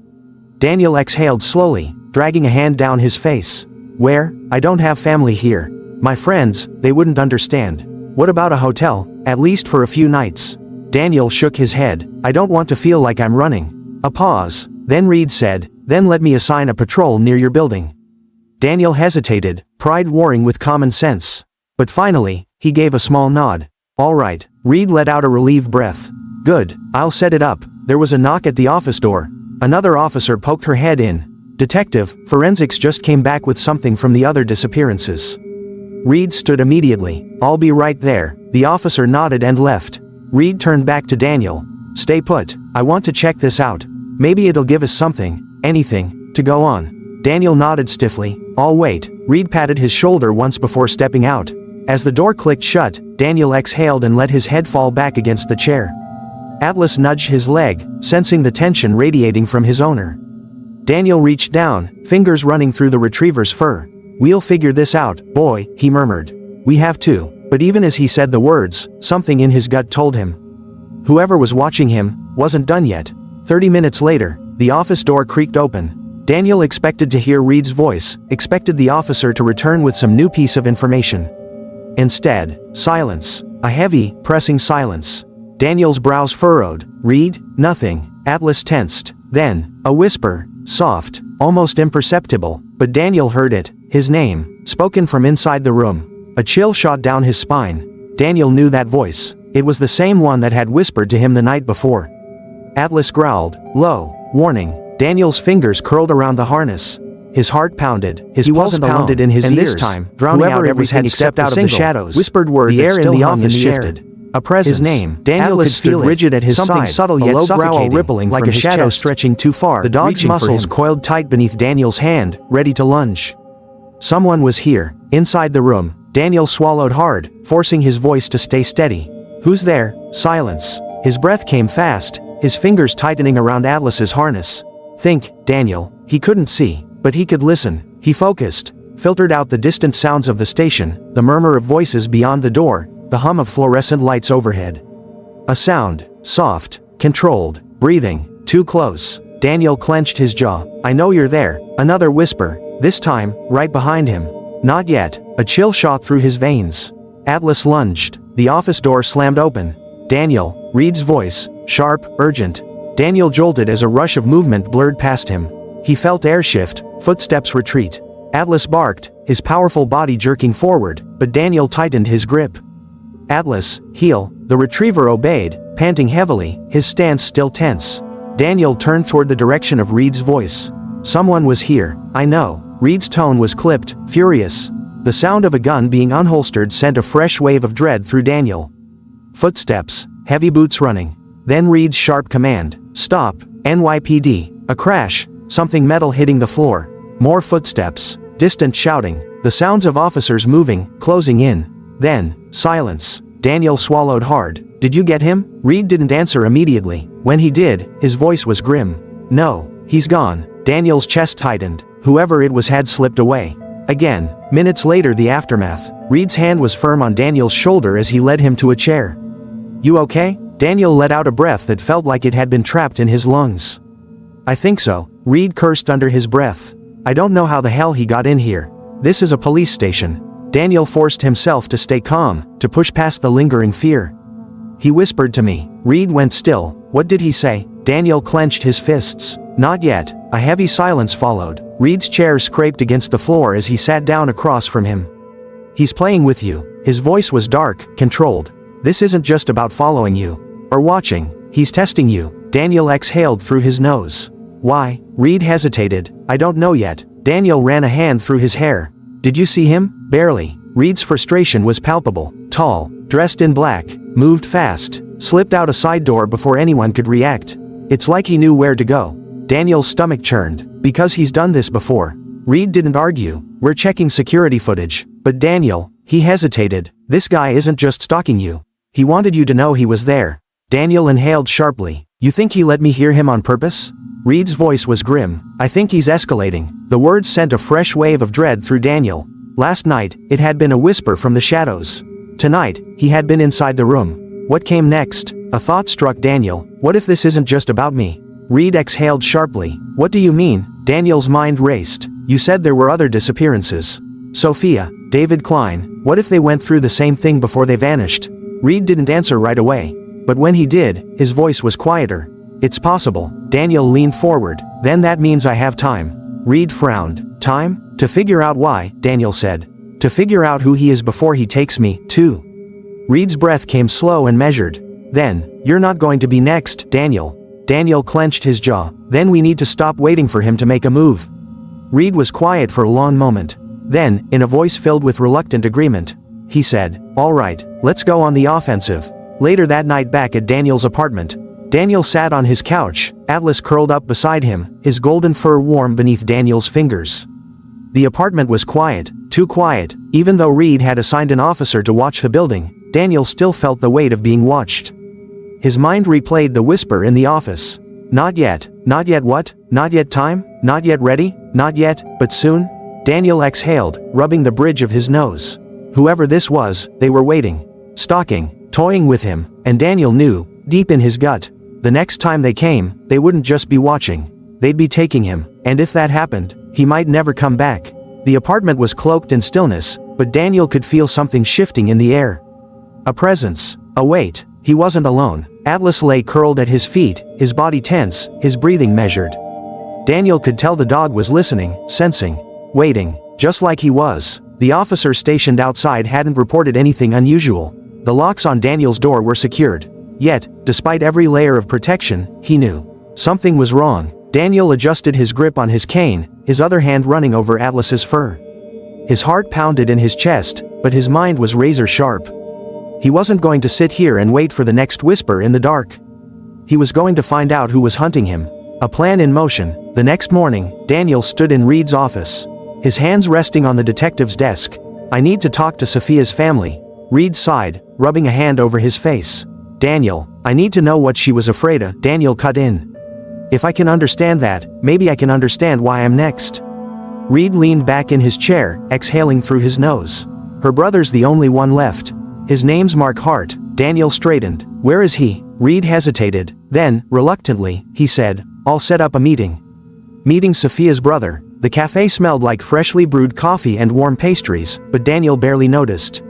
Daniel exhaled slowly, dragging a hand down his face. "Where? I don't have family here. My friends, they wouldn't understand." "What about a hotel?" At least for a few nights. Daniel shook his head. I don't want to feel like I'm running. A pause. Then Reed said, then let me assign a patrol near your building. Daniel hesitated, pride warring with common sense. But finally, he gave a small nod. All right. Reed let out a relieved breath. Good, I'll set it up. There was a knock at the office door. Another officer poked her head in. Detective, forensics just came back with something from the other disappearances. Reed stood immediately. I'll be right there. The officer nodded and left. Reed turned back to Daniel. Stay put. I want to check this out. Maybe it'll give us something, anything, to go on. Daniel nodded stiffly. I'll wait. Reed patted his shoulder once before stepping out. As the door clicked shut, Daniel exhaled and let his head fall back against the chair. Atlas nudged his leg, sensing the tension radiating from his owner. Daniel reached down, fingers running through the retriever's fur. We'll figure this out, boy, he murmured. We have to. But even as he said the words, something in his gut told him. Whoever was watching him wasn't done yet. 30 minutes later, the office door creaked open. Daniel expected to hear Reed's voice, expected the officer to return with some new piece of information. Instead, silence. A heavy, pressing silence. Daniel's brows furrowed. Reed? Nothing. Atlas tensed. Then, a whisper, soft, almost imperceptible, but Daniel heard it, his name, spoken from inside the room. A chill shot down his spine. Daniel knew that voice. It was the same one that had whispered to him the night before. Atlas growled, low, warning. Daniel's fingers curled around the harness. His heart pounded, his pulse pounded in his ears. This time, drowning out everything except out of the shadows. Whispered word the air in the office shifted. A presence. His name. Daniel could feel rigid at his side. Something subtle yet suffocating, rippling like a shadow stretching too far. The dog's muscles coiled tight beneath Daniel's hand, ready to lunge. Someone was here, inside the room. Daniel swallowed hard, forcing his voice to stay steady. Who's there? Silence. His breath came fast, his fingers tightening around Atlas's harness. Think, Daniel. He couldn't see, but he could listen. He focused, filtered out the distant sounds of the station, the murmur of voices beyond the door, the hum of fluorescent lights overhead. A sound, soft, controlled, breathing, too close. Daniel clenched his jaw. I know you're there. Another whisper, this time, right behind him. Not yet. A chill shot through his veins. Atlas lunged. The office door slammed open. Daniel, Reed's voice, sharp, urgent. Daniel jolted as a rush of movement blurred past him. He felt air shift, footsteps retreat. Atlas barked, his powerful body jerking forward, but Daniel tightened his grip. Atlas, heel. The retriever obeyed, panting heavily, his stance still tense. Daniel turned toward the direction of Reed's voice. Someone was here, I know. Reed's tone was clipped, furious. The sound of a gun being unholstered sent a fresh wave of dread through Daniel. Footsteps, heavy boots running. Then Reed's sharp command, stop, NYPD. A crash, something metal hitting the floor. More footsteps, distant shouting, the sounds of officers moving, closing in. Then, silence. Daniel swallowed hard. Did you get him? Reed didn't answer immediately. When he did, his voice was grim. No, he's gone. Daniel's chest tightened. Whoever it was had slipped away. Again, minutes later the aftermath. Reed's hand was firm on Daniel's shoulder as he led him to a chair. You okay? Daniel let out a breath that felt like it had been trapped in his lungs. I think so. Reed cursed under his breath. I don't know how the hell he got in here. This is a police station. Daniel forced himself to stay calm, to push past the lingering fear. He whispered to me. Reed went still. What did he say? Daniel clenched his fists. Not yet. A heavy silence followed. Reed's chair scraped against the floor as he sat down across from him. He's playing with you. His voice was dark, controlled. This isn't just about following you. Or watching. He's testing you. Daniel exhaled through his nose. Why? Reed hesitated. I don't know yet. Daniel ran a hand through his hair. Did you see him? Barely. Reed's frustration was palpable. Tall, dressed in black, moved fast, slipped out a side door before anyone could react. It's like he knew where to go. Daniel's stomach churned. Because he's done this before. Reed didn't argue. We're checking security footage. But Daniel, he hesitated. This guy isn't just stalking you. He wanted you to know he was there. Daniel inhaled sharply. You think he let me hear him on purpose? Reed's voice was grim. I think he's escalating. The words sent a fresh wave of dread through Daniel. Last night, it had been a whisper from the shadows. Tonight, he had been inside the room. What came next? A thought struck Daniel. What if this isn't just about me? Reed exhaled sharply. What do you mean? Daniel's mind raced. You said there were other disappearances. Sophia, David Klein. What if they went through the same thing before they vanished? Reed didn't answer right away. But when he did, his voice was quieter. It's possible. Daniel leaned forward. Then that means I have time. Reed frowned. Time? To figure out why, Daniel said. To figure out who he is before he takes me, too. Reed's breath came slow and measured. Then, you're not going to be next, Daniel. Daniel clenched his jaw. Then we need to stop waiting for him to make a move. Reed was quiet for a long moment. Then, in a voice filled with reluctant agreement, he said, all right, let's go on the offensive. Later that night back at Daniel's apartment, Daniel sat on his couch, Atlas curled up beside him, his golden fur warm beneath Daniel's fingers. The apartment was quiet, too quiet. Even though Reed had assigned an officer to watch the building, Daniel still felt the weight of being watched. His mind replayed the whisper in the office. Not yet. Not yet what? Not yet time? Not yet ready? Not yet, but soon? Daniel exhaled, rubbing the bridge of his nose. Whoever this was, they were waiting. Stalking, toying with him, and Daniel knew, deep in his gut, the next time they came, they wouldn't just be watching. They'd be taking him, and if that happened, he might never come back. The apartment was cloaked in stillness, but Daniel could feel something shifting in the air. A presence, a weight. He wasn't alone. Atlas lay curled at his feet, his body tense, his breathing measured. Daniel could tell the dog was listening, sensing, waiting, just like he was. The officer stationed outside hadn't reported anything unusual. The locks on Daniel's door were secured. Yet, despite every layer of protection, he knew something was wrong. Daniel adjusted his grip on his cane, his other hand running over Atlas's fur. His heart pounded in his chest, but his mind was razor sharp. He wasn't going to sit here and wait for the next whisper in the dark. He was going to find out who was hunting him. A plan in motion. The next morning, Daniel stood in Reed's office, his hands resting on the detective's desk. I need to talk to Sophia's family. Reed sighed, rubbing a hand over his face. Daniel, I need to know what she was afraid of. Daniel cut in. If I can understand that, maybe I can understand why I'm next. Reed leaned back in his chair, exhaling through his nose. Her brother's the only one left. His name's Mark Hart. Daniel straightened. Where is he? Reed hesitated. Then, reluctantly, he said, I'll set up a meeting. Meeting Sophia's brother. The cafe smelled like freshly brewed coffee and warm pastries, but Daniel barely noticed.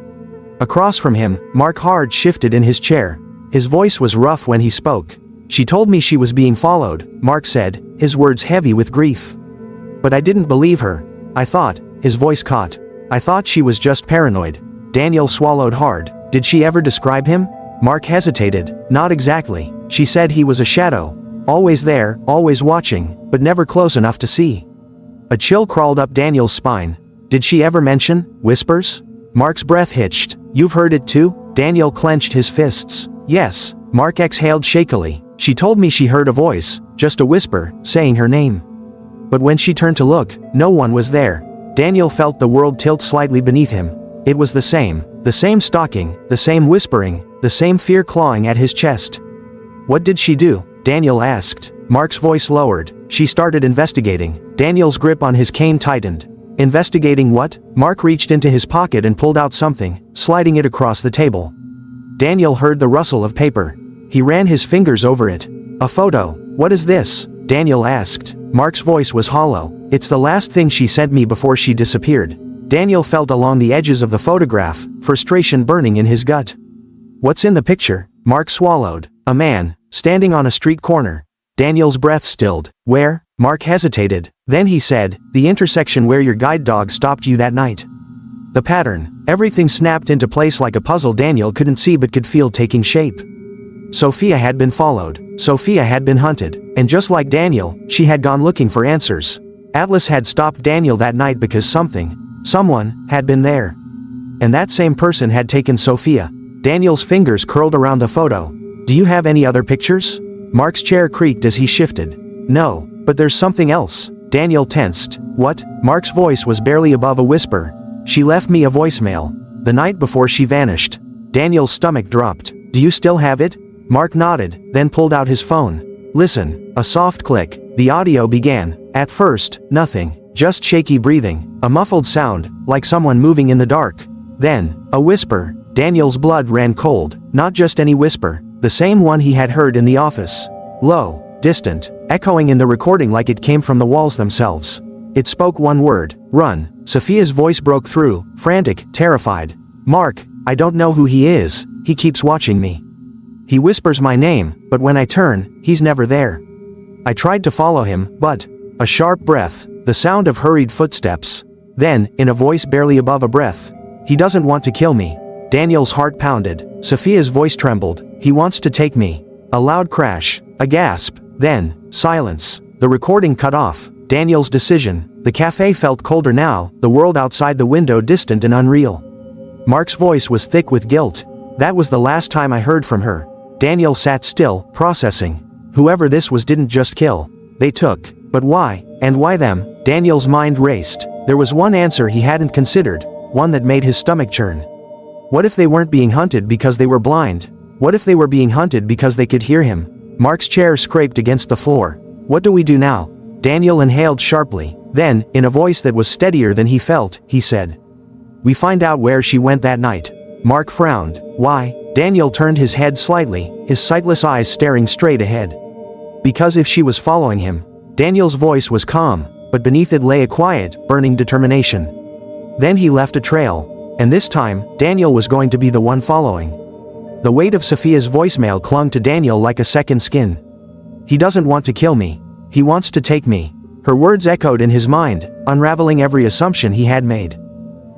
Across from him, Mark Hart shifted in his chair. His voice was rough when he spoke. She told me she was being followed, Mark said, his words heavy with grief. But I didn't believe her. I thought, his voice caught. I thought she was just paranoid. Daniel swallowed hard. Did she ever describe him? Mark hesitated. Not exactly. She said he was a shadow. Always there, always watching, but never close enough to see. A chill crawled up Daniel's spine. Did she ever mention whispers? Mark's breath hitched. You've heard it too? Daniel clenched his fists. Yes. Mark exhaled shakily. She told me she heard a voice, just a whisper, saying her name. But when she turned to look, no one was there. Daniel felt the world tilt slightly beneath him. It was the same stalking, the same whispering, the same fear clawing at his chest. What did she do? Daniel asked. Mark's voice lowered. She started investigating. Daniel's grip on his cane tightened. Investigating what? Mark reached into his pocket and pulled out something, sliding it across the table. Daniel heard the rustle of paper. He ran his fingers over it. A photo. What is this? Daniel asked. Mark's voice was hollow. It's the last thing she sent me before she disappeared. Daniel felt along the edges of the photograph, frustration burning in his gut. What's in the picture? Mark swallowed. A man, standing on a street corner. Daniel's breath stilled. Where? Mark hesitated. Then he said, the intersection where your guide dog stopped you that night. The pattern. Everything snapped into place like a puzzle Daniel couldn't see but could feel taking shape. Sophia had been followed. Sophia had been hunted. And just like Daniel, she had gone looking for answers. Atlas had stopped Daniel that night because someone, had been there. And that same person had taken Sophia. Daniel's fingers curled around the photo. Do you have any other pictures? Mark's chair creaked as he shifted. No, but there's something else. Daniel tensed. What? Mark's voice was barely above a whisper. She left me a voicemail. The night before she vanished. Daniel's stomach dropped. Do you still have it? Mark nodded, then pulled out his phone. Listen. A soft click. The audio began. At first, nothing. Just shaky breathing, a muffled sound, like someone moving in the dark. Then, a whisper. Daniel's blood ran cold. Not just any whisper, the same one he had heard in the office. Low, distant, echoing in the recording like it came from the walls themselves. It spoke one word, run. Sophia's voice broke through, frantic, terrified. Mark, I don't know who he is, he keeps watching me. He whispers my name, but when I turn, he's never there. I tried to follow him, but... A sharp breath, the sound of hurried footsteps. Then, in a voice barely above a breath, he doesn't want to kill me. Daniel's heart pounded. Sophia's voice trembled. He wants to take me. A loud crash, a gasp, then, silence. The recording cut off. Daniel's decision. The cafe felt colder now, the world outside the window distant and unreal. Mark's voice was thick with guilt. That was the last time I heard from her. Daniel sat still, processing. Whoever this was didn't just kill. They took. But why? And why them? Daniel's mind raced. There was one answer he hadn't considered, one that made his stomach churn. What if they weren't being hunted because they were blind? What if they were being hunted because they could hear him? Mark's chair scraped against the floor. What do we do now? Daniel inhaled sharply. Then, in a voice that was steadier than he felt, he said, "We find out where she went that night." Mark frowned. Why? Daniel turned his head slightly, his sightless eyes staring straight ahead. Because if she was following him. Daniel's voice was calm, but beneath it lay a quiet, burning determination. Then he left a trail. And this time, Daniel was going to be the one following. The weight of Sophia's voicemail clung to Daniel like a second skin. He doesn't want to kill me. He wants to take me. Her words echoed in his mind, unraveling every assumption he had made.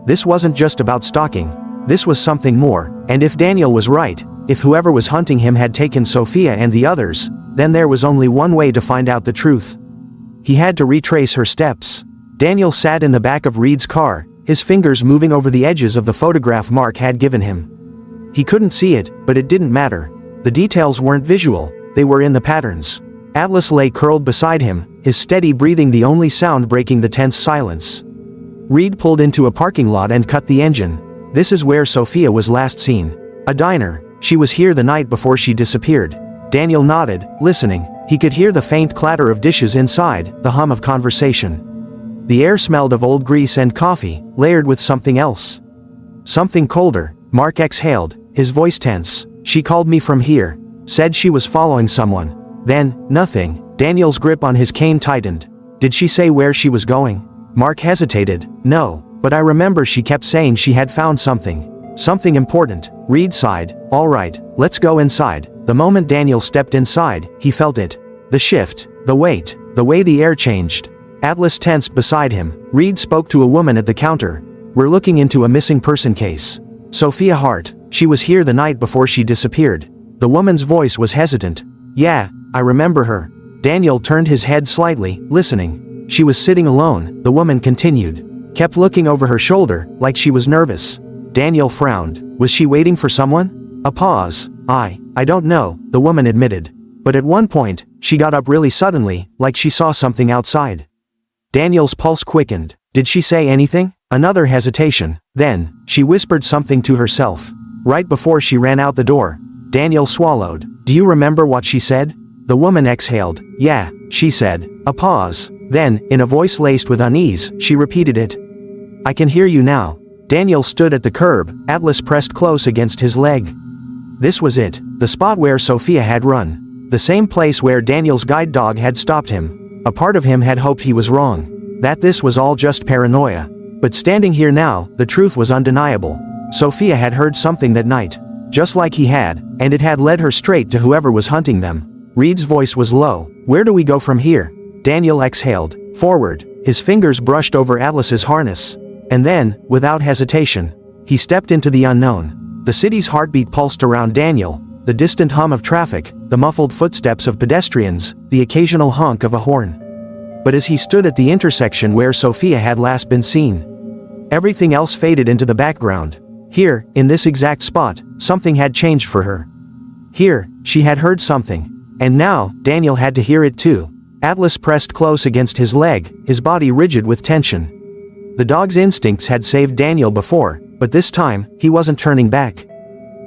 This wasn't just about stalking. This was something more, and if Daniel was right, if whoever was hunting him had taken Sophia and the others, then there was only one way to find out the truth. He had to retrace her steps. Daniel sat in the back of Reed's car, his fingers moving over the edges of the photograph Mark had given him. He couldn't see it, but it didn't matter. The details weren't visual, they were in the patterns. Atlas lay curled beside him, his steady breathing the only sound breaking the tense silence. Reed pulled into a parking lot and cut the engine. This is where Sophia was last seen. A diner. She was here the night before she disappeared. Daniel nodded, listening. He could hear the faint clatter of dishes inside, the hum of conversation. The air smelled of old grease and coffee, layered with something else. Something colder. Mark exhaled, his voice tense. She called me from here. Said she was following someone. Then, nothing. Daniel's grip on his cane tightened. Did she say where she was going? Mark hesitated. No, but I remember she kept saying she had found something. Something important. Reed sighed. All right, let's go inside. The moment Daniel stepped inside, he felt it. The shift, the weight, the way the air changed. Atlas tensed beside him. Reed spoke to a woman at the counter. We're looking into a missing person case. Sophia Hart. She was here the night before she disappeared. The woman's voice was hesitant. Yeah, I remember her. Daniel turned his head slightly, listening. She was sitting alone, the woman continued. Kept looking over her shoulder, like she was nervous. Daniel frowned. Was she waiting for someone? A pause. I don't know, the woman admitted. But at one point, she got up really suddenly, like she saw something outside. Daniel's pulse quickened. Did she say anything? Another hesitation. Then, she whispered something to herself. Right before she ran out the door. Daniel swallowed. Do you remember what she said? The woman exhaled. Yeah, she said. A pause. Then, in a voice laced with unease, she repeated it. I can hear you now. Daniel stood at the curb, Atlas pressed close against his leg. This was it, the spot where Sophia had run. The same place where Daniel's guide dog had stopped him. A part of him had hoped he was wrong. That this was all just paranoia. But standing here now, the truth was undeniable. Sophia had heard something that night. Just like he had, and it had led her straight to whoever was hunting them. Reed's voice was low. Where do we go from here? Daniel exhaled. Forward. His fingers brushed over Atlas's harness. And then, without hesitation, he stepped into the unknown. The city's heartbeat pulsed around Daniel, the distant hum of traffic, the muffled footsteps of pedestrians, the occasional honk of a horn. But as he stood at the intersection where Sophia had last been seen, everything else faded into the background. Here, in this exact spot, something had changed for her. Here, she had heard something. And now, Daniel had to hear it too. Atlas pressed close against his leg, his body rigid with tension. The dog's instincts had saved Daniel before, but this time, he wasn't turning back.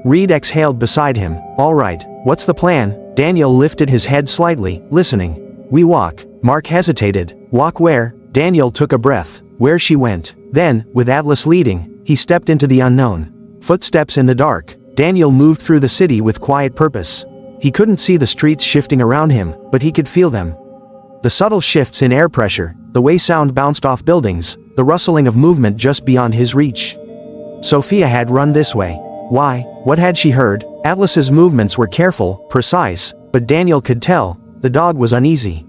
Reed exhaled beside him. All right, what's the plan? Daniel lifted his head slightly, listening. We walk. Mark hesitated. Walk where? Daniel took a breath. Where she went. Then, with Atlas leading, he stepped into the unknown. Footsteps in the dark. Daniel moved through the city with quiet purpose. He couldn't see the streets shifting around him, but he could feel them. The subtle shifts in air pressure, the way sound bounced off buildings, the rustling of movement just beyond his reach. Sophia had run this way. Why? What had she heard? Atlas's movements were careful, precise, but Daniel could tell, the dog was uneasy.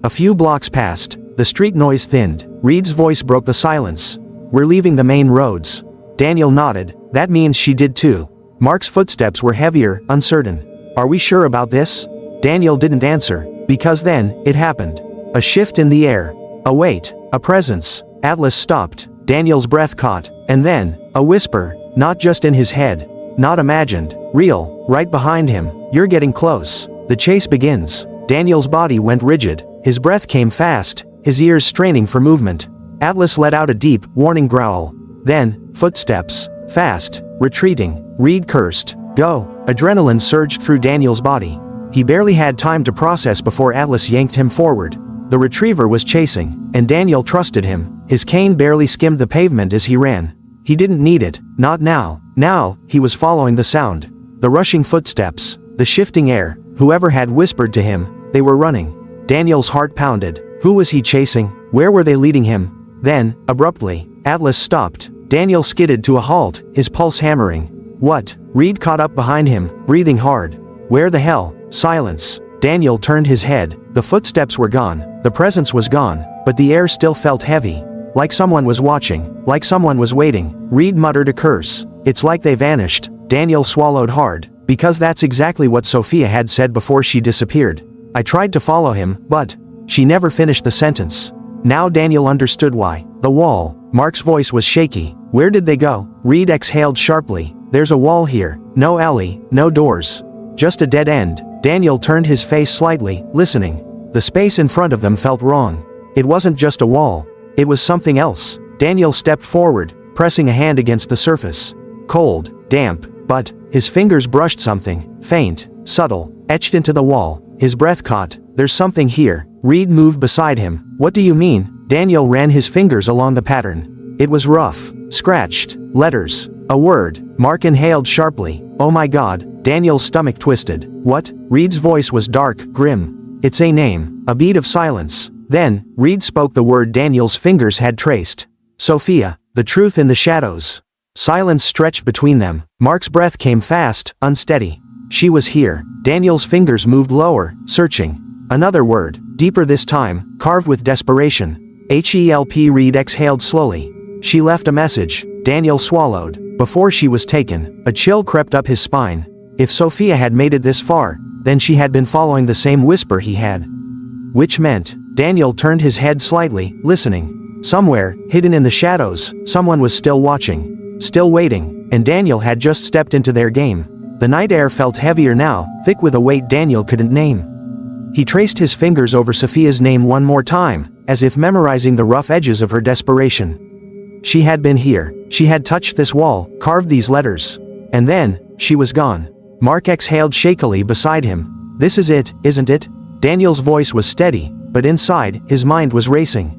A few blocks passed, the street noise thinned. Reed's voice broke the silence. We're leaving the main roads. Daniel nodded. That means she did too. Mark's footsteps were heavier, uncertain. Are we sure about this? Daniel didn't answer, because then, it happened. A shift in the air. A weight, a presence. Atlas stopped. Daniel's breath caught, and then, a whisper, not just in his head. Not imagined, real, right behind him. You're getting close. The chase begins. Daniel's body went rigid. His breath came fast, his ears straining for movement. Atlas let out a deep, warning growl. Then, footsteps. Fast, retreating. Reed cursed. Go. Adrenaline surged through Daniel's body. He barely had time to process before Atlas yanked him forward. The retriever was chasing, and Daniel trusted him. His cane barely skimmed the pavement as he ran. He didn't need it, not now. Now, he was following the sound. The rushing footsteps, the shifting air. Whoever had whispered to him, they were running. Daniel's heart pounded. Who was he chasing? Where were they leading him? Then, abruptly, Atlas stopped. Daniel skidded to a halt, his pulse hammering. What? Reed caught up behind him, breathing hard. Where the hell? Silence. Daniel turned his head. The footsteps were gone, the presence was gone, but the air still felt heavy. Like someone was watching, like someone was waiting. Reed muttered a curse. It's like they vanished. Daniel swallowed hard, because that's exactly what Sophia had said before she disappeared. I tried to follow him, but... She never finished the sentence. Now Daniel understood why. The wall. Mark's voice was shaky. Where did they go? Reed exhaled sharply. There's a wall here. No alley, no doors. Just a dead end. Daniel turned his face slightly, listening. The space in front of them felt wrong. It wasn't just a wall. It was something else. Daniel stepped forward, pressing a hand against the surface. Cold, damp, but his fingers brushed something, faint, subtle, etched into the wall. His breath caught. There's something here. Reed moved beside him. What do you mean? Daniel ran his fingers along the pattern. It was rough, scratched, letters, a word. Mark inhaled sharply. Oh my God. Daniel's stomach twisted. What? Reed's voice was dark, grim. It's a name. A beat of silence. Then, Reed spoke the word Daniel's fingers had traced. Sophia. The truth in the shadows. Silence stretched between them. Mark's breath came fast, unsteady. She was here. Daniel's fingers moved lower, searching. Another word, deeper this time, carved with desperation. HELP. Reed exhaled slowly. She left a message. Daniel swallowed. Before she was taken, a chill crept up his spine. If Sophia had made it this far, then she had been following the same whisper he had. Which meant, Daniel turned his head slightly, listening. Somewhere, hidden in the shadows, someone was still watching. Still waiting, and Daniel had just stepped into their game. The night air felt heavier now, thick with a weight Daniel couldn't name. He traced his fingers over Sophia's name one more time, as if memorizing the rough edges of her desperation. She had been here. She had touched this wall, carved these letters. And then, she was gone. Mark exhaled shakily beside him. This is it, isn't it? Daniel's voice was steady, but inside, his mind was racing.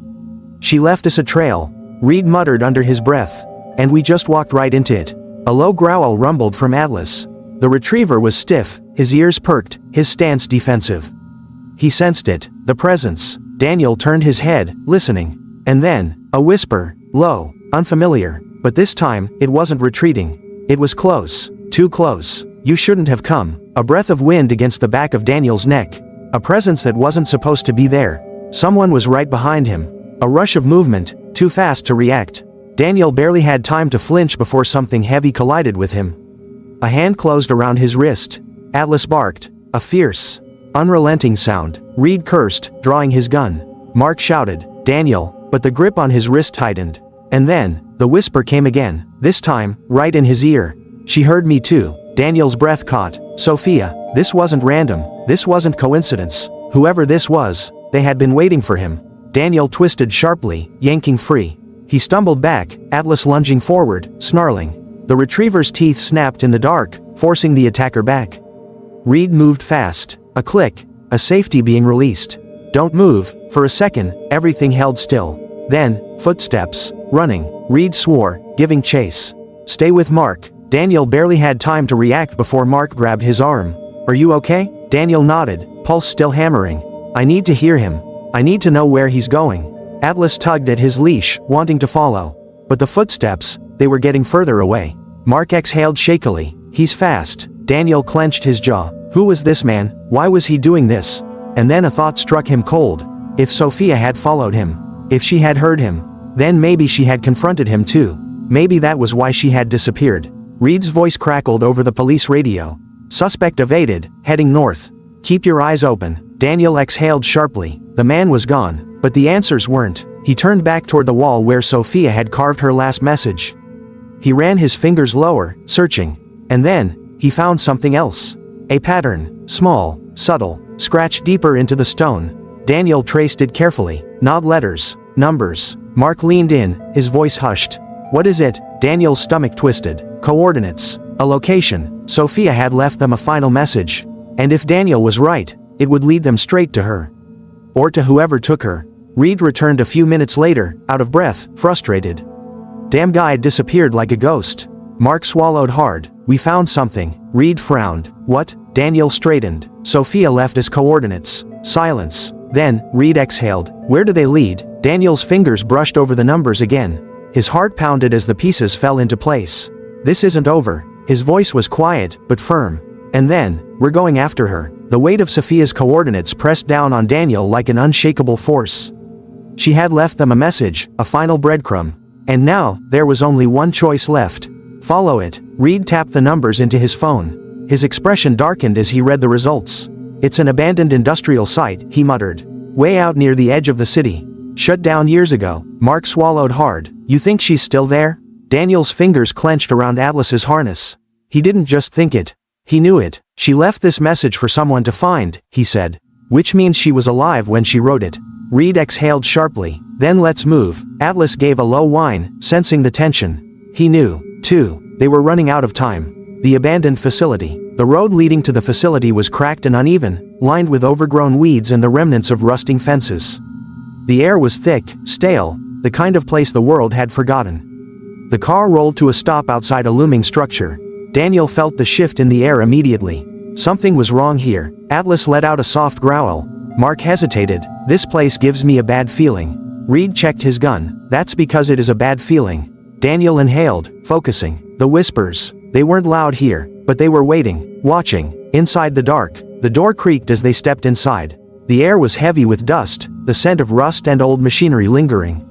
She left us a trail. Reed muttered under his breath. And we just walked right into it. A low growl rumbled from Atlas. The retriever was stiff, his ears perked, his stance defensive. He sensed it, the presence. Daniel turned his head, listening. And then, a whisper, low, unfamiliar. But this time, it wasn't retreating. It was close, too close. You shouldn't have come. A breath of wind against the back of Daniel's neck. A presence that wasn't supposed to be there. Someone was right behind him. A rush of movement, too fast to react. Daniel barely had time to flinch before something heavy collided with him. A hand closed around his wrist. Atlas barked. A fierce, unrelenting sound. Reed cursed, drawing his gun. Mark shouted, Daniel, but the grip on his wrist tightened. And then, the whisper came again, this time, right in his ear. She heard me too. Daniel's breath caught. Sophia, this wasn't random, this wasn't coincidence. Whoever this was, they had been waiting for him. Daniel twisted sharply, yanking free. He stumbled back, Atlas lunging forward, snarling. The retriever's teeth snapped in the dark, forcing the attacker back. Reed moved fast. A click, a safety being released. Don't move. For a second, everything held still. Then, footsteps, running. Reed swore, giving chase. Stay with Mark. Daniel barely had time to react before Mark grabbed his arm. Are you okay? Daniel nodded, pulse still hammering. I need to hear him. I need to know where he's going. Atlas tugged at his leash, wanting to follow. But the footsteps, they were getting further away. Mark exhaled shakily. He's fast. Daniel clenched his jaw. Who was this man? Why was he doing this? And then a thought struck him cold. If Sophia had followed him, if she had heard him, then maybe she had confronted him too. Maybe that was why she had disappeared. Reed's voice crackled over the police radio. Suspect evaded, heading north. Keep your eyes open. Daniel exhaled sharply. The man was gone, but the answers weren't. He turned back toward the wall where Sophia had carved her last message. He ran his fingers lower, searching. And then, he found something else. A pattern, small, subtle, scratched deeper into the stone. Daniel traced it carefully. Not letters, numbers. Mark leaned in, his voice hushed. What is it? Daniel's stomach twisted. Coordinates. A location. Sophia had left them a final message. And if Daniel was right, it would lead them straight to her. Or to whoever took her. Reed returned a few minutes later, out of breath, frustrated. Damn guy disappeared like a ghost. Mark swallowed hard. We found something. Reed frowned. What? Daniel straightened. Sophia left as coordinates. Silence. Then, Reed exhaled. Where do they lead? Daniel's fingers brushed over the numbers again. His heart pounded as the pieces fell into place. This isn't over. His voice was quiet, but firm. And then, we're going after her. The weight of Sophia's coordinates pressed down on Daniel like an unshakable force. She had left them a message, a final breadcrumb. And now, there was only one choice left. Follow it. Reed tapped the numbers into his phone. His expression darkened as he read the results. It's an abandoned industrial site, he muttered. Way out near the edge of the city. Shut down years ago. Mark swallowed hard. You think she's still there? Daniel's fingers clenched around Atlas's harness. He didn't just think it. He knew it. She left this message for someone to find, he said. Which means she was alive when she wrote it. Reed exhaled sharply. Then let's move. Atlas gave a low whine, sensing the tension. He knew, too. They were running out of time. The abandoned facility. The road leading to the facility was cracked and uneven, lined with overgrown weeds and the remnants of rusting fences. The air was thick, stale, the kind of place the world had forgotten. The car rolled to a stop outside a looming structure. Daniel felt the shift in the air immediately. Something was wrong here. Atlas let out a soft growl. Mark hesitated. This place gives me a bad feeling. Reed checked his gun. That's because it is a bad feeling. Daniel inhaled, focusing. The whispers. They weren't loud here, but they were waiting, watching. Inside the dark, the door creaked as they stepped inside. The air was heavy with dust, the scent of rust and old machinery lingering.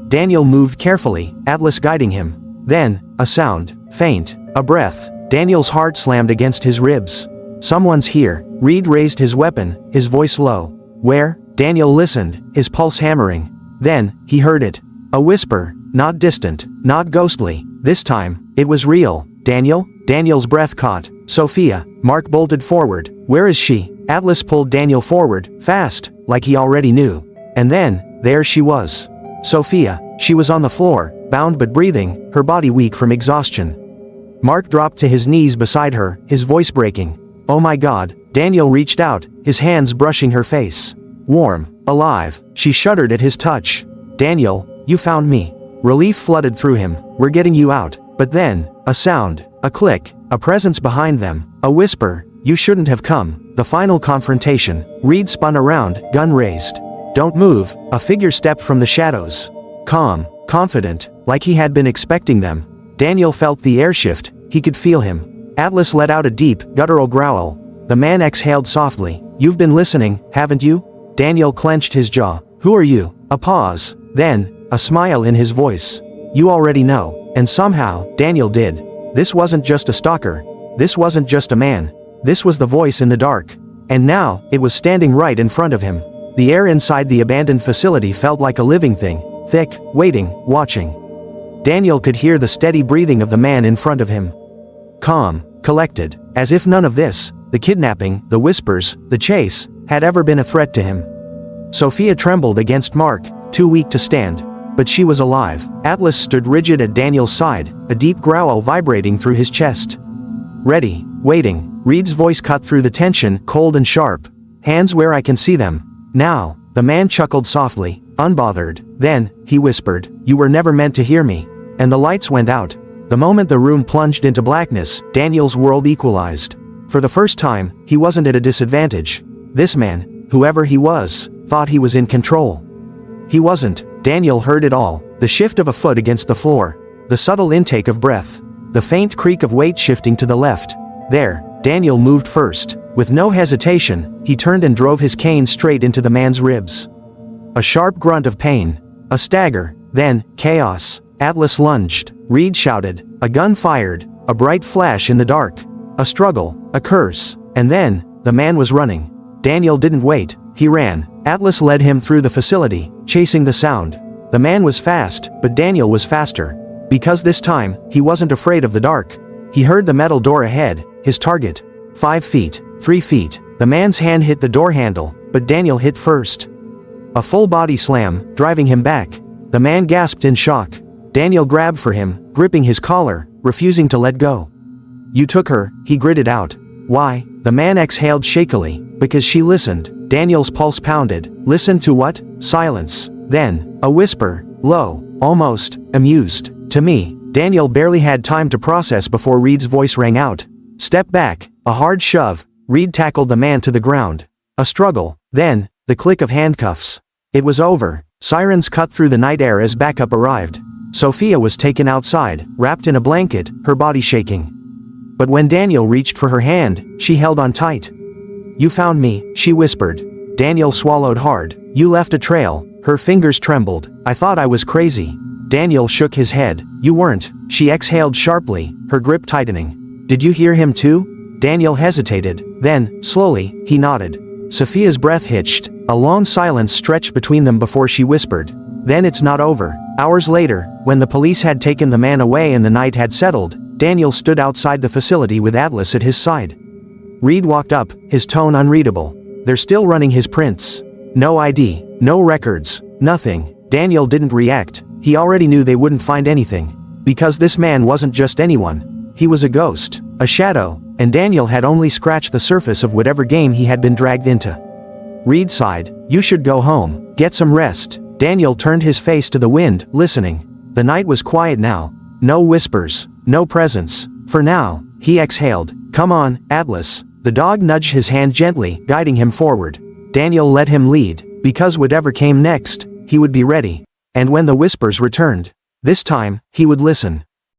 Daniel moved carefully, Atlas guiding him. Then, a sound, faint, a breath. Daniel's heart slammed against his ribs. Someone's here. Reed raised his weapon, his voice low. Where? Daniel listened, his pulse hammering. Then, he heard it. A whisper, not distant, not ghostly. This time, it was real. Daniel? Daniel's breath caught. Sophia. Mark bolted forward. Where is she? Atlas pulled Daniel forward, fast, like he already knew. And then, there she was. Sophia. She was on the floor, bound but breathing, her body weak from exhaustion. Mark dropped to his knees beside her, his voice breaking. Oh my God. Daniel reached out, his hands brushing her face. Warm, alive. She shuddered at his touch. Daniel, you found me. Relief flooded through him. We're getting you out. But then, a sound, a click, a presence behind them, a whisper. You shouldn't have come. The final confrontation. Reed spun around, gun raised. Don't move. A figure stepped from the shadows. Calm, confident, like he had been expecting them. Daniel felt the air shift. He could feel him. Atlas let out a deep, guttural growl. The man exhaled softly. You've been listening, haven't you? Daniel clenched his jaw. Who are you? A pause. Then, a smile in his voice. You already know. And somehow, Daniel did. This wasn't just a stalker. This wasn't just a man. This was the voice in the dark. And now, it was standing right in front of him. The air inside the abandoned facility felt like a living thing. Thick, waiting, watching. Daniel could hear the steady breathing of the man in front of him. Calm, collected, as if none of this, the kidnapping, the whispers, the chase, had ever been a threat to him. Sophia trembled against Mark, too weak to stand. But she was alive. Atlas stood rigid at Daniel's side, a deep growl vibrating through his chest. Ready, waiting. Reed's voice cut through the tension, cold and sharp. Hands where I can see them. Now. The man chuckled softly, unbothered. Then, he whispered, you were never meant to hear me. And the lights went out. The moment the room plunged into blackness, Daniel's world equalized. For the first time, he wasn't at a disadvantage. This man, whoever he was, thought he was in control. He wasn't. Daniel heard it all. The shift of a foot against the floor. The subtle intake of breath. the faint creak of weight shifting to the left. There, Daniel moved first. With no hesitation, he turned and drove his cane straight into the man's ribs. A sharp grunt of pain. A stagger. Then, chaos. Atlas lunged. Reed shouted. A gun fired. A bright flash in the dark. A struggle. A curse. And then, the man was running. Daniel didn't wait. He ran. Atlas led him through the facility, chasing the sound. The man was fast, but Daniel was faster. Because this time, he wasn't afraid of the dark. He heard the metal door ahead, his target. 5 feet, 3 feet. The man's hand hit the door handle, but Daniel hit first. A full body slam, driving him back. The man gasped in shock. Daniel grabbed for him, gripping his collar, refusing to let go. "You took her," he gritted out. "Why?" The man exhaled shakily. "Because she listened." Daniel's pulse pounded. "Listen to what?" Silence. Then, a whisper, low, almost amused. "To me." Daniel barely had time to process before Reed's voice rang out. "Step back." A hard shove. Reed tackled the man to the ground. A struggle. Then, the click of handcuffs. It was over. Sirens cut through the night air as backup arrived. Sophia was taken outside, wrapped in a blanket, her body shaking. But when Daniel reached for her hand, she held on tight. "You found me," she whispered. Daniel swallowed hard. "You left a trail." Her fingers trembled. "I thought I was crazy." Daniel shook his head. "You weren't." She exhaled sharply, her grip tightening. "Did you hear him too?" Daniel hesitated. Then, slowly, he nodded. Sophia's breath hitched. A long silence stretched between them before she whispered. "Then it's not over." Hours later, when the police had taken the man away and the night had settled, Daniel stood outside the facility with Atlas at his side. Reed walked up, his tone unreadable. "They're still running his prints. No ID, no records, nothing." Daniel didn't react. He already knew they wouldn't find anything. Because this man wasn't just anyone. He was a ghost, a shadow, and Daniel had only scratched the surface of whatever game he had been dragged into. Reed sighed. "You should go home, get some rest." Daniel turned his face to the wind, listening. The night was quiet now. No whispers, no presence. For now, he exhaled. "Come on, Atlas." The dog nudged his hand gently, guiding him forward. Daniel let him lead, because whatever came next, he would be ready. And when the whispers returned, this time, he would listen.